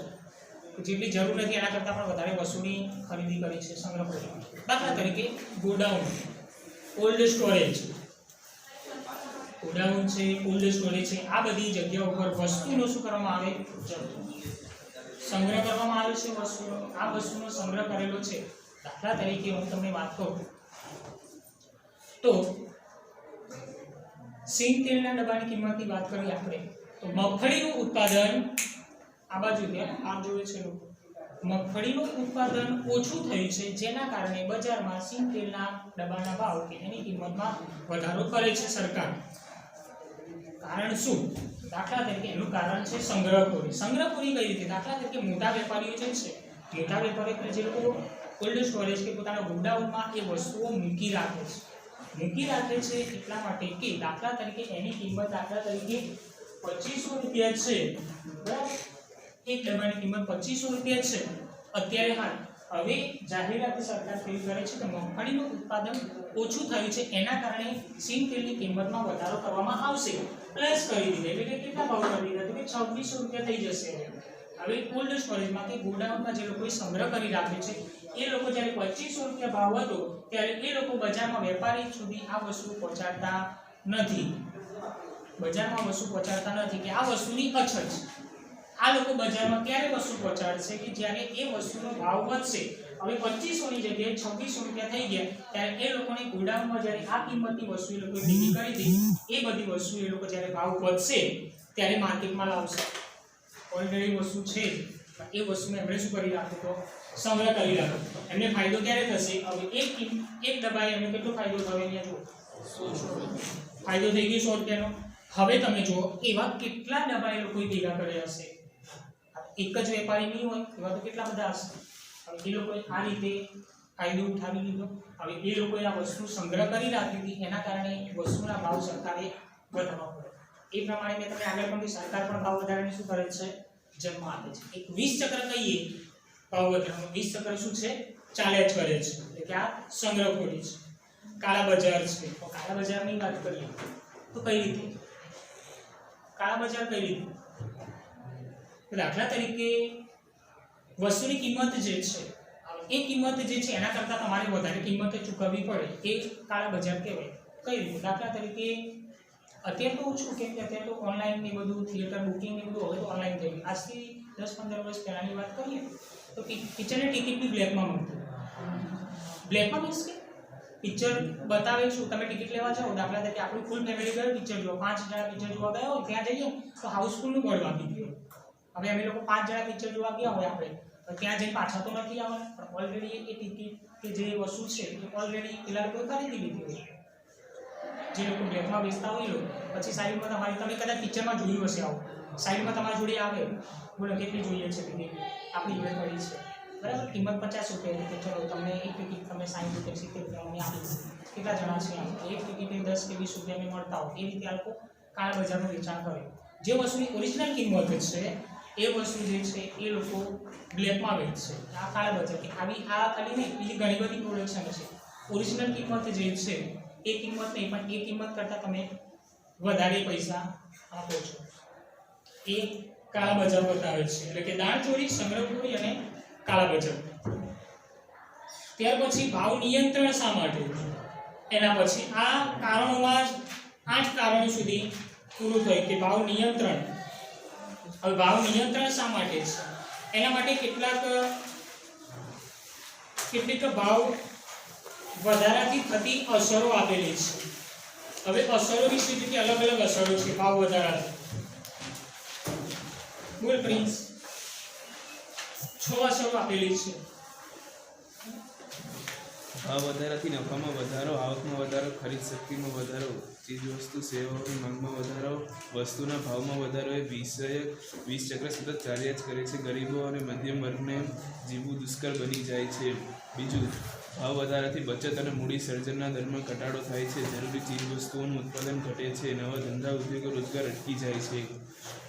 જેટલી જરૂર નથી એના કરતાં પણ વધારે વસ્તુની ખરીદી કરી છે, સંગ્રહ કરી. દાખલા તરીકે ગોડાઉન, કોલ્ડ સ્ટોરેજ. ગોડાઉન છે, કોલ્ડ સ્ટોરેજ છે, આ બધી જગ્યાઓ ઉપર વસ્તુનો શું કરવામાં આવે? સંગ્રહ કરવામાં આવે છે વસ્તુનો. આ વસ્તુનો સંગ્રહ કરેલો છે. દાખલા તરીકે હું તમને વાત કરું તો સિંગ તેલના ડબ્બાની કિંમતની વાત કરીએ આપણે તો મગફળીનું ઉત્પાદન આ બાજુ આ જોવે છે લોકો, મગફળીનું ઉત્પાદન ઓછું થયું છે જેના કારણે બજારમાં સિંગ તેલના ડબ્બાના ભાવ કે એની કિંમતમાં વધારો કરે છે સરકાર. કારણ શું? દાખલા તરીકે એનું કારણ છે સંગ્રહખોરી. સંગ્રહખોરી કઈ રીતે? દાખલા તરીકે મોટા વેપારીઓ જે છે, મોટા વેપારીઓ જે લોકો કોલ્ડ સ્ટોરેજ કે પોતાના ગોડાઉનમાં એ વસ્તુઓ મૂકી રાખે છે એટલા માટે કે દાખલા તરીકે એની કિંમત દાખલા તરીકે 2500 રૂપિયા છે, બરાબર? એક ડબ્બાની કિંમત 2500 રૂપિયા છે અત્યારે હાલ. હવે જાહેરાત સરકાર કેવી કરે છે કે મગફળીનું ઉત્પાદન ઓછું થયું છે એના કારણે સિંગ તેલની કિંમતમાં વધારો કરવામાં આવશે, પ્લસ કરી દીધું. એટલે કે કેટલા ભાવ કરી દીધા? કે 2600 રૂપિયા થઈ જશે. હવે કોલ્ડ સ્ટોરેજમાં કે ગોડાઉનમાં જે લોકો સંગ્રહ કરી રાખે છે એ લોકો જ્યારે 2500 રૂપિયા ભાવ હતો ત્યારે એ લોકો બજારમાં વેપારી સુધી આ વસ્તુ પહોંચાડતા નથી. બજારમાં વસ્તુ પહોંચાડતા નથી કે આ વસ્તુની અછત છે. આ લોકો બજારમાં ક્યારે વસ્તુ પહોંચાડશે કે જ્યારે એ વસ્તુનો ભાવ વધશે. હવે 2500 ની જગ્યાએ 2600 રૂપિયા થઈ ગયા ત્યારે એ લોકોને ગોડાઉનમાં જ્યારે આ કિંમતની વસ્તુ એ લોકો ભેગી કરી હતી એ બધી વસ્તુ એ લોકો જ્યારે ભાવ વધશે ત્યારે માર્કેટમાં લાવશે. ઓલરેડી વસ્તુ છે એ વસ્તુને એમણે શું કરી રાખ્યું તો સંગ્રહ કરી રાખ્યો. એમને ફાયદો ક્યારે થશે? હવે એક દબાએ એમને કેટલો ફાયદો થયો અહીંયા જુઓ, ફાયદો થઈ ગયો 100 રૂપિયાનો. હવે તમે જુઓ એવા કેટલા દબાએ લોકોએ ભેગા કર્યા હશે. એક જ વેપારી નહીં હોય એવા તો કેટલા બધા હશે. હવે એ લોકોએ આ રીતે ફાયદો ઉઠાવી લીધો. હવે એ લોકોએ આ વસ્તુ સંગ્રહ કરી રાખી હતી એના કારણે વસ્તુના ભાવ સરકારે વધારવા પડે. એ પ્રમાણે મેં તમને આગળ પણ સરકાર પણ ભાવ વધારાની શું કરે છે? જન્મ આપે છે. એક 20 ચક્ર કહીએ ભાવ વધારવાનું, 20 ચક્ર શું છે? ચાલ્યા જ કરે છે. એટલે કે આ સંગ્રહખોરી છે. કાળા બજાર છે. તો કાળા બજારની વાત કરીએ તો કઈ રીતે કાળા બજાર કઈ રીતે? દાખલા તરીકે વસ્તુની કિંમત જે છે એ કિંમત જે છે એના કરતાં તમારે વધારે કિંમત ચૂકવવી પડે એ કાળા બજાર કહેવાય. કઈ રીતે? દાખલા તરીકે અત્યારે તો ઓછું કેમ કે અત્યારે તો ઓનલાઈન ને બધું થિયેટર બુકિંગ ને બધું હવે તો ઓનલાઈન થઈ ગયું. આજથી 10-15 વર્ષ પહેલાંની વાત કરીએ તો પિક્ચરની ટિકિટ બી બ્લેકમાં મળતી. બ્લેકમાં મીન્સ કે પિક્ચર બતાવે છું, તમે ટિકિટ લેવા જાઓ દાખલા તરીકે આપણું ફૂલ ફેમિલી ગયું પિક્ચર જોવા, 5 જણા પિક્ચર જોવા ગયા હોય ત્યાં જઈએ તો હાઉસફુલનું બોર્ડ વાગી ગયું. હવે અમે લોકો 5 જણા પિક્ચર જોવા ગયા હોય આપણે તો ત્યાં જઈને પાછા તો નથી આવવાના, પણ ઓલરેડી એ ટિકિટ કે જે વસ્તુ છે એ ઓલરેડી પેલા લોકોએ ખરીદી લીધી હોય. જે લોકો બ્લેકમાં વેચતા હોય લોકો પછી સાઈડમાં તમારી તમે કદાચ પિક્ચરમાં જોયું હશે આવું સાઈડમાં તમારી જોડે આવે બોલો કેટલી જોઈએ છે ટિકિટ આપણી જોડે પડી છે બરાબર, કિંમત 50 રૂપિયા કે ચલો તમને એક ટિકિટ તમે 60 રૂપિયા 70 રૂપિયા મને આપી કેટલા જણા છે એક ટિકિટે 10 કે 20 રૂપિયાની મળતા હોય એ રીતે આ લોકો કાળા બજારનું વેચાણ કરે. જે વસ્તુની ઓરિજિનલ કિંમત છે એ વસ્તુ જે છે એ લોકો બ્લેકમાં વેચશે. આ કાળા બજાર કે આવી આ ખાલી નહીં બીજી ઘણી બધી પ્રોડક્શન છે. ઓરિજિનલ કિંમત જે છે એ કિંમત નહીં પણ એ કિંમત કરતાં તમે વધારે પૈસા આપો છો એ કાળા બજાર બતાવે છે. એટલે કે દાણચોરી, સંગ્રહખોરી અને કાળા બજાર. ત્યાર પછી ભાવ નિયંત્રણ શા માટે? એના પછી આ કારણોમાં 8 કારણો સુધી પૂરું થયું કે ભાવ નિયંત્રણ. હવે ભાવ નિયંત્રણ શા માટે છે? એના માટે કેટલીક ભાવ વધારાથી થતી અસરો આપેલી છે. હવે અસરો વિશે જે અલગ અલગ અસરો છે ભાવ વધારાથી. બોલ પ્રિન્સ, 6 અસરો આપેલી છે. ભાવ વધારાથી નફામાં વધારો, આવકમાં વધારો, ખરીદ શક્તિમાં વધારો, ચીજવસ્તુ સેવાઓની માંગમાં વધારો, વસ્તુના ભાવમાં વધારો એ 20 ચક્ર સતત ચાલ્યા જ કરે છે. ગરીબો અને મધ્યમ વર્ગને જીવવું દુષ્કર બની જાય છે. બીજું, ભાવ વધારાથી બચત અને મૂડી સર્જનના દરમાં ઘટાડો થાય છે. જરૂરી ચીજવસ્તુઓનું ઉત્પાદન ઘટે છે. નવા ધંધા ઉદ્યોગો રોજગાર અટકી જાય છે.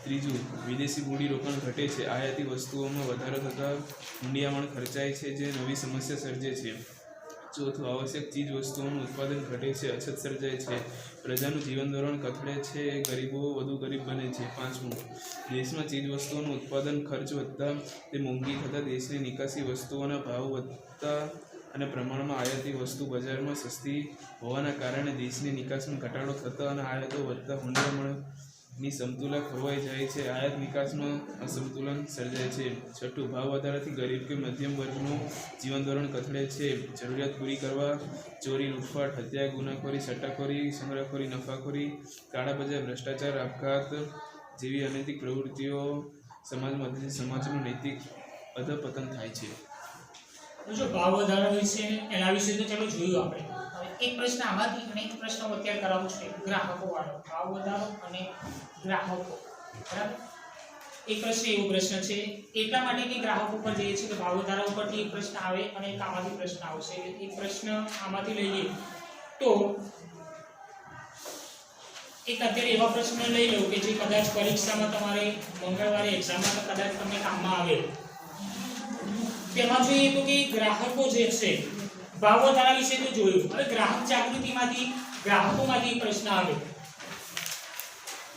ત્રીજું, વિદેશી મૂડીરોકાણ ઘટે છે. આયાતી વસ્તુઓમાં વધારો થતાં મૂંડિયામણ ખર્ચાય છે જે નવી સમસ્યા સર્જે છે. ચોથું, આવશ્યક ચીજ વસ્તુઓનું ઉત્પાદન ઘટે છે, અછત સર્જાય છે, પ્રજાનું જીવન ધોરણ કથળે છે, ગરીબો વધુ ગરીબ બને છે. પાંચમું, દેશમાં ચીજ વસ્તુઓનું ઉત્પાદન ખર્ચ વધતા તે મોંઘી થતાં દેશની નિકાસી વસ્તુઓના ભાવ વધતા અને પ્રમાણમાં આયાતી વસ્તુ બજારમાં સસ્તી હોવાના કારણે દેશની નિકાસમાં ઘટાડો થતા અને આયાતો વધતા મૂંડિયામણની સમતુલા ખોરવાઈ જાય છે. આયાત નિકાસમાં અસંતુલન સર્જાય છે. છઠ્ઠું, ભાવ વધારાથી ગરીબ કે મધ્યમ વર્ગનું જીવન ધોરણ કથળે છે. જરૂરિયાત પૂરી કરવા ચોરી, લૂંટફાટ, હત્યા, ગુનાખોરી, સટ્ટાખોરી, સંગ્રહખોરી, નફાખોરી, કાળા બજાર, ભ્રષ્ટાચાર, આપઘાત જેવી અનૈતિક પ્રવૃત્તિઓ સમાજમાં સમાજનું નૈતિક અધપતન થાય છે. જો ભાવ વધારા વિશે એના વિશે તો ચલો જોયું આપણે. હવે એક પ્રશ્ન આમાંથી અને એક પ્રશ્ન અત્યારે કરાવું છે ગ્રાહકો વાળો, ભાવ વધારો અને ગ્રાહકો, બરાબર. એક પ્રશ્ન એવો પ્રશ્ન છે એટલા માટે કે ગ્રાહકો પર જે છે કે ભાવ વધારા ઉપરથી એક પ્રશ્ન આવે અને એક આમાંથી પ્રશ્ન આવશે. એક પ્રશ્ન આમાંથી લઈએ તો એક અત્યારે એવા પ્રશ્ન લઈ લો કે જે કદાચ પરીક્ષામાં તમારે મંગળવારે એક્ઝામમાં કદાચ તમને કામમાં આવે. તેમાં જોઈએ તો કે ગ્રાહકો જે છે ભાવ વધારા વિશે તો જોયું. હવે ગ્રાહક જાગૃતિમાંથી ગ્રાહકોમાંથી એક પ્રશ્ન આવે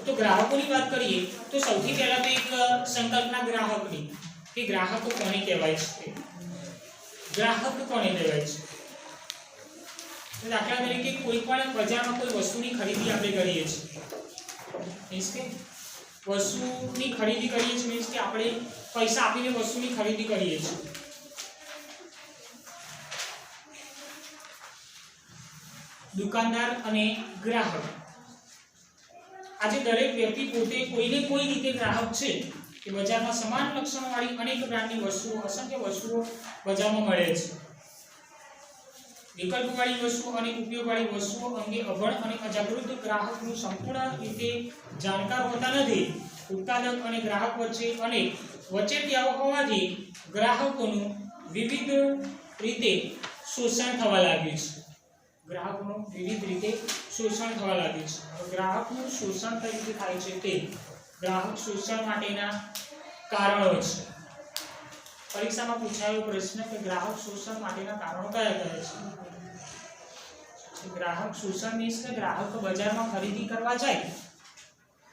તો ગ્રાહકોની વાત કરીએ તો સૌથી પહેલા તો એક સંકલ્પના ગ્રાહકની કે ગ્રાહકો કોને કહેવાય છે, ગ્રાહક કોને કહેવાય છે. દાખલા તરીકે કોઈ પણ બજારમાં કોઈ વસ્તુની ખરીદી આપણે કરીએ છીએ, વસ્તુની ખરીદી કરીએ છીએ મીન્સ કે આપણે પૈસા આપીને વસ્તુની ખરીદી કરીએ છીએ. દુકાનદાર અને ગ્રાહક. આજે દરેક વ્યક્તિ પોતે કોઈને કોઈ રીતે ગ્રાહક છે કે બજારમાં સમાન લક્ષણોવાળી અનેક બ્રાન્ડની વસ્તુઓ, અસંખ્ય વસ્તુઓ બજારમાં મળે છે. વિકલ્પવાળી વસ્તુઓ અને ઉપયોગવાળી વસ્તુઓ અંગે અભણ અને અજાગૃત ગ્રાહકનું સંપૂર્ણ રીતે જાણકાર હોતા નથી. ઉત્પાદક અને ગ્રાહક વચ્ચે અનેક વચેટિયાઓ હોવાથી ગ્રાહકોનું વિવિધ રીતે શોષણ થવા લાગ્યું છે. ગ્રાહકોનું વિવિધ રીતે શોષણ થવા લાગ્યું છે. ગ્રાહકનું શોષણ કઈ રીતે થાય છે તે ગ્રાહક શોષણ માટેના કારણો છે. પરીક્ષામાં પૂછાયો પ્રશ્ન કે ગ્રાહક શોષણ માટેના કારણો કયા કયા છે. ગ્રાહક શોષણ મીન્સ કે ગ્રાહક બજારમાં ખરીદી કરવા જાય,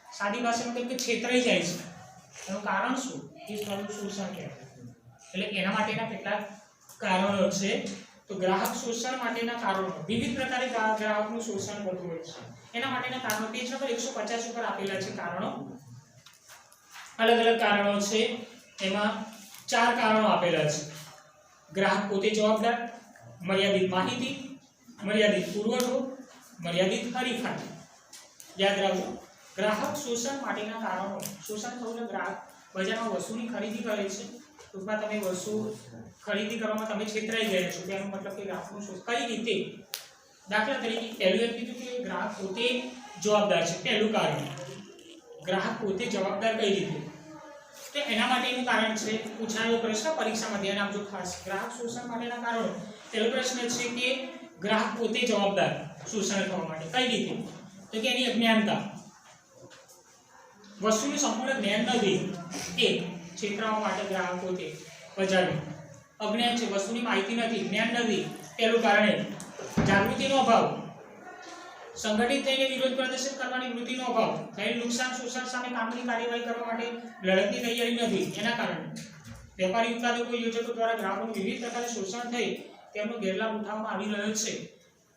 સાદી ભાષામાં કહે કે છેતરાઈ જાય છે, એનું કારણ શું? એ શોષણ કહેવાય. એટલે એના માટેના કેટલાક કારણો છે. તો ગ્રાહક શોષણ માટેના કારણો વિવિધ પ્રકારે ગ્રાહકનું શોષણ થતું હોય છે. એના માટેના કારણો પેજ નંબર 150 ઉપર આપેલા છે. કારણો અલગ અલગ કારણો છે. એમાં 4 કારણો આપેલા છે. ગ્રાહક પોતે જવાબદાર, મર્યાદિત માહિતી, મર્યાદિત પુરવઠો, મર્યાદિત હરીફાઈ. યાદ રાખજો, ગ્રાહક શોષણ માટેના કારણો. શોષણ થવું એટલે ગ્રાહક બજારમાં વસ્તુની ખરીદી કરે છે, ટૂંકમાં તમે વસ્તુ ખરીદી કરવામાં તમે છેતરાઈ ગયા છો, તેનો મતલબ કે ગ્રાહકનું શોષણ કઈ રીતે? દાખલા તરીકે પહેલું એમ કીધું કે ગ્રાહક પોતે જવાબદાર છે. પહેલું કારણ, ગ્રાહક પોતે જવાબદાર કઈ રીતે? તો એના માટેનું કારણ છે. પૂછાયેલો પ્રશ્ન પરીક્ષામાં ધ્યાન આપજો ખાસ. ગ્રાહક શોષણ માટેના કારણો. પહેલો પ્રશ્ન છે કે ગ્રાહક પોતે જવાબદાર શોષણ થવા માટે કઈ રીતે? તો કે એની અજ્ઞાનતા, વસ્તુનું સંપૂર્ણ જ્ઞાન નથી. એક, છેતરાવા માટે ગ્રાહક પોતે બજારમાં અજ્ઞાન છે, વસ્તુની માહિતી નથી, જ્ઞાન નથી. પહેલું કારણ. જાગૃતિનો અભાવ, સંગઠિત થઈને વિરોધ પ્રદર્શન કરવાની વૃત્તિનો અભાવ, થયેલ નુકસાન શોષણ સામે કાનૂની કાર્યવાહી કરવા માટે લડતની તૈયારી નથી, એના કારણે. વેપારી ઉત્પાદકો યોજકો દ્વારા ગ્રાહકોનું વિવિધ પ્રકારે શોષણ થઈ તેમનો ગેરલાભ ઉઠાવવામાં આવી રહ્યો છે.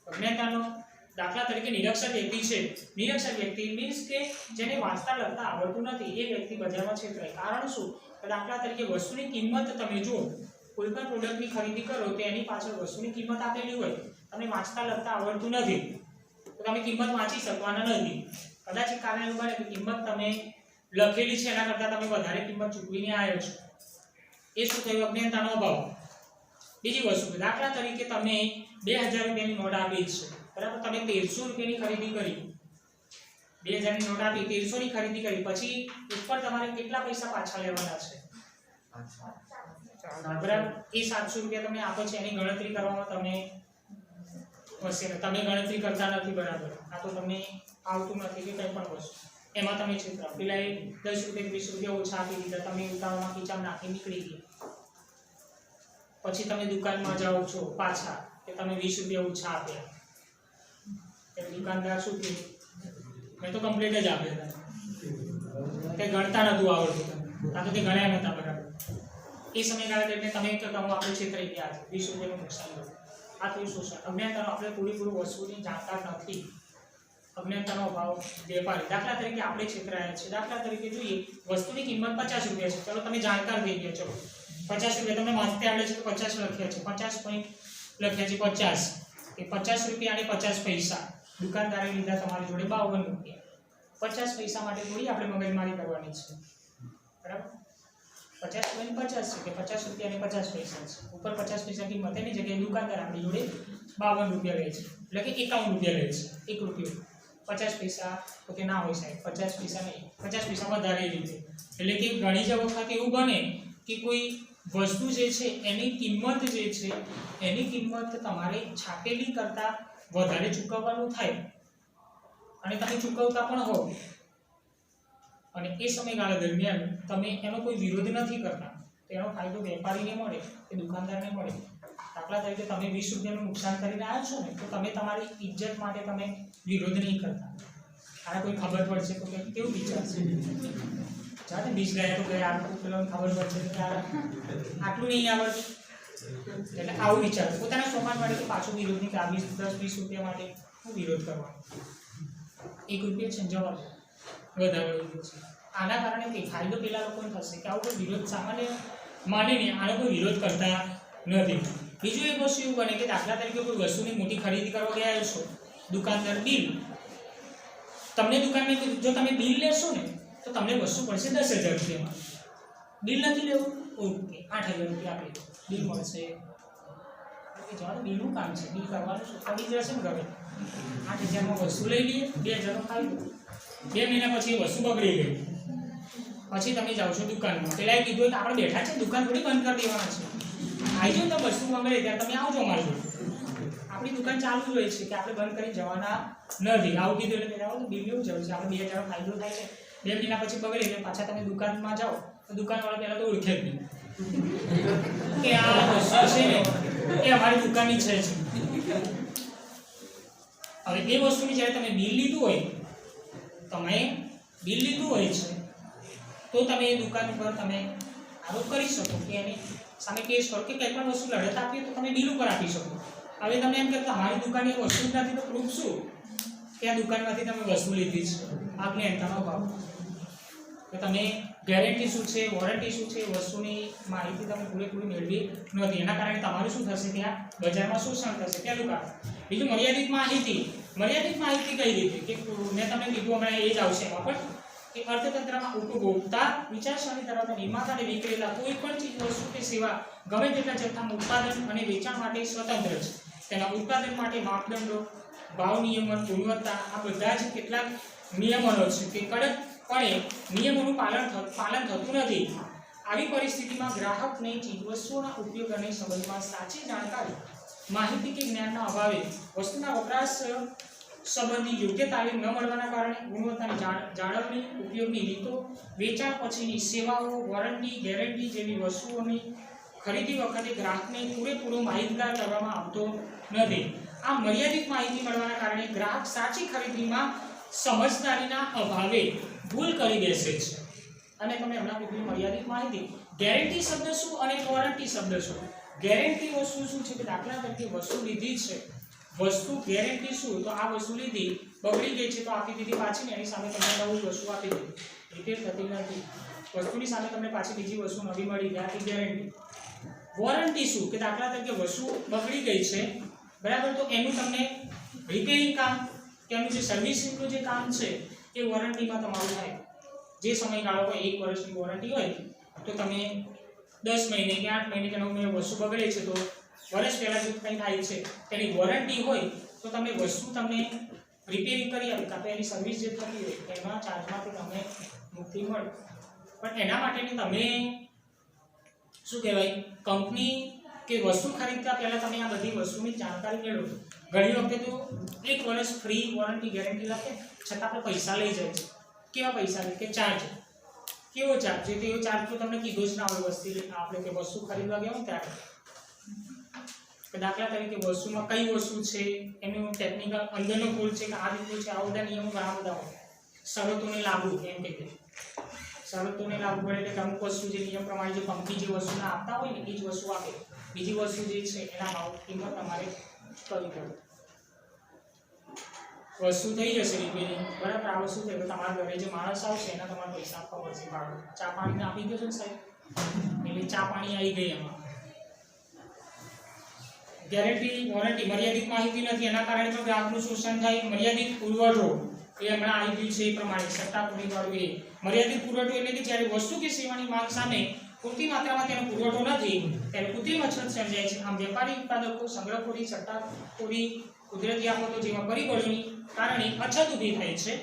અજ્ઞાનતાનો દાખલા તરીકે નિરક્ષર વ્યક્તિ છે. નિરક્ષર વ્યક્તિ મીન્સ કે જેને વાંચતા લખતા આવડતું નથી, એ વ્યક્તિ બજારમાં છેતરાય. કારણ શું? દાખલા તરીકે વસ્તુની કિંમત તમે જુઓ, કોઈ પણ પ્રોડક્ટની ખરીદી કરો તો એની પાછળ વસ્તુની કિંમત આપેલી હોય, તમને વાંચતા લખતા આવડતું નથી તો તમે કિંમત વાંચી શકવાના નથી. કદાચ એ કારણ એવું બને કે કિંમત તમે લખેલી છે એના કરતાં તમે વધારે કિંમત ચૂકવીને આવ્યો છો. એ શું થયું? અજ્ઞાનતાનો અભાવ. બીજી વસ્તુ, દાખલા તરીકે તમે 2000 રૂપિયાની નોટ આપી છે, બરાબર? તમે 1300 રૂપિયાની ખરીદી કરી, 2000 ની નોટ આપી, 1300 ની ખરીદી કરી, પછી ઉપર તમારે કેટલા પૈસા પાછા લેવાના છે? બરાબર? એ 700 રૂપિયા તમને આપે છે, એની ગણતરી કરવામાં તમે ગણતરી કરતા નથી, બરાબર? આ તો તમને આવતું નથી કે કંઈ પણ વસ્તુ, એમાં તમે છેતરાવ. પેલા 10 રૂપિયા 20 રૂપિયા ઓછા આપી દીધા, તમે ઉતાવળમાં ખીચામાં નાખી નીકળી ગયા. પછી તમે દુકાનમાં જાઓ છો પાછા કે તમે 20 રૂપિયા ઓછા આપ્યા, એટલે દુકાનદાર શું કહે? મેં તો કમ્પ્લીટ જ આપ્યા હતા, તે ગણતા નહોતું આવડતું, આ તો તે ગણ્યા નહોતા, બરાબર? એ સમયગાળા દરમિયાન તમે કે કહો આપણે છેતરાઈ ગયા છે, 20 રૂપિયાનું નુકસાન થયું. આ થયું શોષણ. અજ્ઞાનતાનો આપણે પૂરેપૂરું વસ્તુની જાણકાર નથી, અજ્ઞાનતાનો અભાવ. વેપારી, દાખલા તરીકે આપણે છેતરાયા છે. દાખલા તરીકે જોઈએ, વસ્તુની કિંમત 50 રૂપિયા છે, ચલો તમે જાણકાર થઈ ગયા, ચલો 50 રૂપિયા તમને વાંચતે આવડે છે તો 50 લખ્યા છે, 50 પોઈન્ટ લખ્યા છે, 50 એ 50 રૂપિયા અને 50 પૈસા દુકાનદારે લીધા તમારી જોડે 52 રૂપિયા. 50 પૈસા માટે થોડી આપણે મગજમારી કરવાની છે, બરાબર? 50 પોઈન્ટ 50 છે કે 50 રૂપિયા અને 50 પૈસા છે, ઉપર 50 પૈસા કિંમત, એની જગ્યાએ દુકાનદાર આપણી જોડે 52 રૂપિયા લે છે, એટલે કે 51 રૂપિયા લે છે. 1 રૂપિયો 50 પૈસા તો કે ના હોય સાહેબ, 50 પૈસા નહીં, 50 પૈસા વધારે રીતે. એટલે કે ઘણી જ વખત એવું બને કે કોઈ વસ્તુ જે છે એની કિંમત જે છે એની કિંમત તમારે છાપેલી કરતાં વધારે ચૂકવવાનું થાય અને તમે ચૂકવતા પણ હો, અને એ સમયગાળા દરમિયાન તમે એનો કોઈ વિરોધ નથી કરતા, તો એનો ફાયદો વેપારીને મળે કે દુકાનદારને મળે. દાખલા તરીકે તમે 20 રૂપિયાનું નુકસાન કરીને આવ્યા છો ને, તો તમે તમારી ઇજ્જત માટે તમે વિરોધ નહીં કરતા. આને કોઈ ખબર પડશે તો કેવું વિચારશે? ચાલે 20 ગયા તો ગયા, આટલું પેલાને ખબર પડશે કે આટલું નહીં આવડતું, એટલે આવું વિચાર પોતાના સમાજ માટે તો પાછું વિરોધ નહીં કે આ 10-20 રૂપિયા માટે હું વિરોધ કરવાનો. 1 રૂપિયા છે જવાબ વધારે છે. આના કારણે કંઈ ફાયદો પેલા લોકોને થશે કે આવો કોઈ વિરોધ સામાન્ય માને નહીં, આનો કોઈ વિરોધ કરતા નથી. બીજું એક વસ્તુ એવું બને કે દાખલા તરીકે કોઈ વસ્તુની મોટી ખરીદી કરવા ગયા છો, દુકાનદાર બિલ, તમને દુકાનમાં જો તમે બિલ લેશો ને તો તમને વસ્તુ પડશે 10,000 રૂપિયામાં. બિલ નથી લેવું, ઓકે 8,000 રૂપિયા આપી દો, બિલ મળશે. જવાનું બિલનું કામ છે, બિલ કરવાનું શું પડી જશે ને ઘરે. 8,000માં વસ્તુ લઈ લઈએ, 2,000નો ફાયદો. 2 મહિના પછી એ વસ્તુ બગડી ગઈ, પછી તમે જાઓ છો દુકાનમાં, પેલા એ કીધું કે આપણે બેઠા છે દુકાન થોડી બંધ કરી દેવાના છે, આવી જાઓ તો વસ્તુ બગડે ત્યારે તમે આવજો અમારી જોડે. આપણી દુકાન ચાલુ જ હોય છે કે આપણે બંધ કરી જવાના નથી. આવું કીધું એટલે આવો તો બિલ લેવું જરૂર છે, આપણે 2,000નો ફાયદો થાય છે. 2 મહિના પછી બગડે એટલે પાછા તમે દુકાનમાં જાઓ તો દુકાનવાળા પહેલાં તો ઓળખે જ નહીં કે આ વસ્તુ છે ને એ અમારી દુકાનની છે જ. હવે એ વસ્તુની જ્યારે તમે બિલ લીધું હોય છે તો તમે એ દુકાન ઉપર તમે આરોપ કરી શકો કે એની સામે કેસ કરો કે કંઈ પણ વસ્તુ લડત આપીએ તો તમે બિલ ઉપર આપી શકો. હવે તમે એમ કહેતા અમારી દુકાનની વસ્તુ જ નથી તો પ્રૂફ શું કે આ દુકાનમાંથી તમે વસ્તુ લીધી છે, આજ્ઞાનતાનો ભાવ. તો તમે ગેરંટી શું છે, વોરંટી શું છે, વસ્તુની માહિતી તમે પૂરેપૂરી મેળવી નથી. એના કારણે તમારું શું થશે, ત્યાં બજારમાં શોષણ થશે, પહેલું કારણ. બીજું મર્યાદિત માહિતી. મર્યાદિત માહિતી કઈ રીતે કે મેં તમને કીધું હમણાં એ જ આવશે એમાં પણ કે અર્થતંત્રમાં ઉપભોક્તા વિચારસરણી ધરાવતા નિર્માતા અને વિક્રેતા કોઈ પણ ચીજ વસ્તુ કે સેવા ગમે તેટલા જથ્થામાં ઉત્પાદન અને વેચાણ માટે સ્વતંત્ર છે. તેના ઉત્પાદન માટે માપદંડો, ભાવ નિયમન, ગુણવત્તા આ બધા જ કેટલાક નિયમનો છે કે કડકપણે નિયમોનું પાલન થતું નથી. આવી પરિસ્થિતિમાં ગ્રાહકને ચીજવસ્તુઓના ઉપયોગ અને સંબંધમાં સાચી જાણકારી, માહિતી કે જ્ઞાનના અભાવે વસ્તુના વપરાશ સંબંધી યોગ્ય તાલીમ ન મળવાના કારણે ગુણવત્તાની જાળવણી, ઉપયોગની રીતો, વેચાણ પછીની સેવાઓ, વોરંટી, ગેરંટી જેવી વસ્તુઓની ખરીદી વખતે ગ્રાહકને પૂરેપૂરો માહિતગાર કરવામાં આવતો નથી. આ મર્યાદિત માહિતી મળવાના કારણે ગ્રાહક સાચી ખરીદીમાં સમજદારીના અભાવે ભૂલ કરી બેસે છે. અને તમે હમણાં કીધું મર્યાદિત માહિતી. ગેરંટી શબ્દ શું અને વોરંટી શબ્દ શું? ગેરંટી વસ્તુ શું છે કે દાખલા તરીકે વસ્તુ લીધી છે, વસ્તુ ગેરંટી શું, તો આ વસ્તુ લીધી બગડી ગઈ છે તો આપી દીધી પાછી, એની સામે તમને નવી વસ્તુ આપી દીધી, રિપેર થતી નથી. વસ્તુની સામે તમને પાછી બીજી વસ્તુ નવી મળી ગઈ, આપી ગેરંટી. વોરંટી શું કે દાખલા તરીકે વસ્તુ બગડી ગઈ છે બરાબર, તો એનું તમને રિપેરિંગ કામ કે એનું જે સર્વિસિંગનું જે કામ છે એ વોરંટીમાં તમારું થાય. જે સમયગાળો હોય 1 વર્ષની વોરંટી હોય તો તમે 10 મહિને કે 8 મહિને કે 9 મહિને વસ્તુ બગડે છે તો વર્ષ પહેલાં જો કંઈ થાય છે તેની વોરંટી હોય તો તમને વસ્તુ તમને રિપેરિંગ કરી આપે કાં તો એની સર્વિસ જે થતી હોય એમાં ચાર્જમાંથી તમને મુક્તિ મળે. પણ એના માટેની તમે શું કહેવાય કંપની કે વસ્તુ ખરીદતા પહેલાં તમે આ બધી વસ્તુની જાણકારી મેળવો. ઘણી વખતે તો 1 વર્ષ ફ્રી વોરંટી ગેરંટી લખે છતાં આપણે પૈસા લઈ જાય છે. કેવા પૈસા લે કે ચાર્જ, કેવો ચાર્જ છે તેવો ચાર્જ તો તમને કીધો જ ના હોય વસ્તુ આપણે કે વસ્તુ ખરીદવા ગયા હોય ત્યારે. દાખલા તરીકે વસ્તુમાં કઈ વસ્તુ છે એનું ટેકનિકલ અંદરનો ભૂલ છે કે આ રીતનું છે, આવા બધા નિયમો ઘણા બધા હોય. શરતોને લાગુ એમ કે શરતોને લાગુ પડે એટલે અમુક વસ્તુ જે નિયમ પ્રમાણે જે કંપની જે વસ્તુને આપતા હોય ને એ જ વસ્તુ આપે, બીજી વસ્તુ જે છે એના ભાવ કિંમત તમારે કરવી પડે. વસ્તુ થઈ જશે રિપેરિંગ બરાબર, આ વસ્તુ થઈ તો તમારા ઘરે જે માણસ આવશે એના તમારે પૈસા આપવા પડશે ભાડું. ચા પાણીને આપી દો છો ને સાહેબ, એટલે ચા પાણી આવી ગઈ એમાં. ગેરંટી વોરંટી મર્યાદિત માહિતી નથી, એના કારણે પણ ગ્રાહકનું શોષણ થાય. મર્યાદિત પુરવઠો એ હમણાં આવી ગયું છે એ પ્રમાણે સટ્ટા પૂરી પાડવું. એ મર્યાદિત પુરવઠો એટલે કે જ્યારે વસ્તુ કે સેવાની માંગ સામે પૂરતી માત્રામાં તેનો પુરવઠો નથી ત્યારે કૃત્રિમ અછત સર્જાય છે. આમ વેપારી ઉત્પાદકો, સંગ્રહખોરી, સટ્ટાખોરી, કુદરતી આફતો જેવા પરિબળોની કારણે અછત ઊભી થાય છે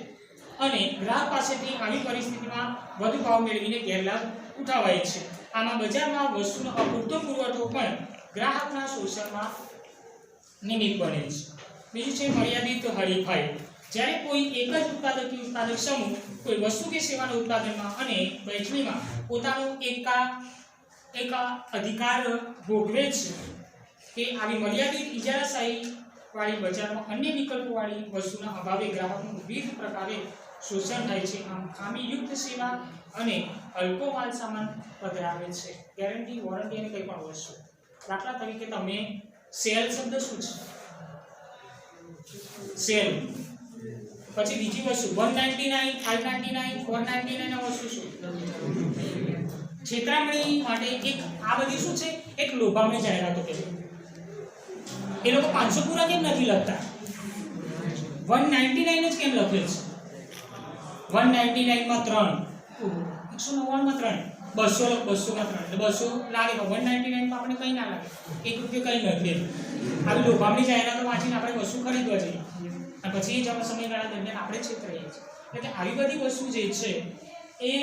અને ગ્રાહક પાસેથી આવી પરિસ્થિતિમાં વધુ ભાવ મેળવીને ગેરલાભ ઉઠાવાય છે. આમાં બજારમાં વસ્તુનો અપૂરતો પુરવઠો પણ ગ્રાહકના શોષણમાં નિમિત્ત બને છે. બીજું છે મર્યાદિત હરીફાઈ. જ્યારે કોઈ એક જ ઉત્પાદક સમૂહ કોઈ વસ્તુ કે સેવાના ઉત્પાદનમાં અને વહેંચણીમાં પોતાનો એક અધિકાર ભોગવે છે કે આવી મર્યાદિત ઇજારાશાહી વાળી બજારમાં અન્ય વિકલ્પોવાળી વસ્તુના અભાવે ગ્રાહકનું વિવિધ પ્રકારે શોષણ થાય છે. આમ ખામીયુક્ત સેવા અને અલ્પો માલ સામાન પધરાવે છે. ગેરંટી, વોરંટી અને કંઈ પણ વસ્તુ. દાખલા તરીકે તમે સેલ શબ્દ શું છે? સેલ પછી બીજી વસ્તુ 199 599 499 આ વસ્તુ શું છેતરામણી માટે એક આ બધી શું છે એક લોભામણી જાહેરાતો કે એ લોકો 500 પૂરા કેમ નથી લખતા 199 જ કેમ લખે છે 199 માં 3 199 માં 3 200 માં 3 એટલે 200 લાગે પણ 199 માં આપણે કંઈ ના લાગે 1 રૂપિયો કંઈ નથી આવી લોભામણી જાહેરાતો વાંચીને આપણે વસ્તુ ખરીદવા જઈએ અને પછી જ આપણે સમયગાળા દરમિયાન આપણે છેતરાઈએ છીએ એટલે આવી બધી વસ્તુ જે છે એ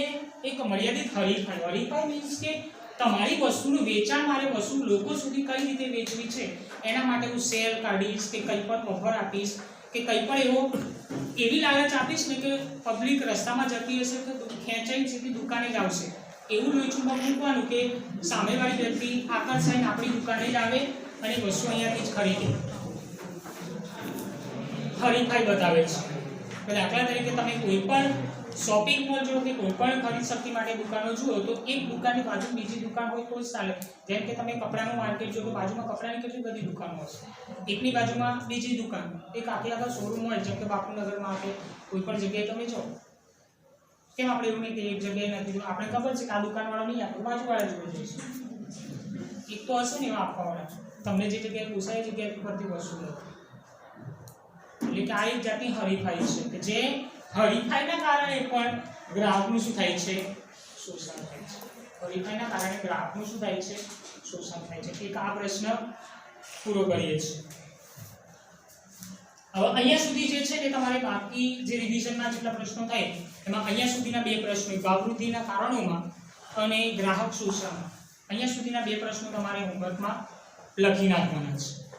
એક મર્યાદિત હરીફાઈ મીન્સ કે તમારી વસ્તુનું વેચાણ મારે વસ્તુ લોકો સુધી કઈ રીતે વેચવી છે એના માટે હું સેલ કાઢીશ કે કંઈ પણ ઓફર આપીશ કે કંઈ પણ એવી લાલચ આપીશ ને કે પબ્લિક રસ્તામાં જતી હશે તો ખેંચાઈને સીધી દુકાને જ આવશે એવું વેચું મૂકવાનું કે સામેવાળી વ્યક્તિ આકર્ષાઈને આપણી દુકાને જ આવે અને વસ્તુ અહીંયાથી જ ખરીદે હરીફાઈ બતાવે છે દાખલા તરીકે તમે કોઈ પણ શોપિંગ મોલ જો કે કોઈ પણ ખરીદ શક્તિ માટે દુકાનો જુઓ તો એક દુકાનની બાજુ બીજી દુકાન હોય તો જ ચાલે જેમ કે તમે કપડાનું માર્કેટ જો તો બાજુમાં કપડાની કેટલી બધી દુકાનો હશે એકની બાજુમાં બીજી દુકાન એક આખા શોરૂમ હોય જેમ કે બાપુનગરમાં આપણે કોઈ પણ જગ્યાએ તમે જાઓ કેમ આપણે એવું નહીં કે એક જગ્યાએ નથી આપણે ખબર છે કે આ દુકાનવાળો નહીં આપણે બાજુવાળા જોડે જઈશું એક તો હશે ને એવા આપવાવાળા તમને જે જગ્યાએ પૂછાય એ જગ્યાએ પરથી વસ્તુ લો એટલે કે આ એક જાતની હરીફાઈ છે કે જે હરીફાઈના કારણે પણ ગ્રાહકનું શું થાય છે શોષણ થાય છે હરીફાઈના કારણે ગ્રાહકનું શું થાય છે શોષણ થાય છે એક આ પ્રશ્ન પૂરો કરીએ છીએ હવે અહીંયા સુધી જે છે કે તમારે બાકી જે રિવિઝનના જેટલા પ્રશ્નો થાય એમાં અહીંયા સુધીના બે પ્રશ્નો ભાવવૃદ્ધિના કારણોમાં અને ગ્રાહક શોષણ અહીંયા સુધીના બે પ્રશ્નો તમારે હોમવર્કમાં લખી નાખવાના છે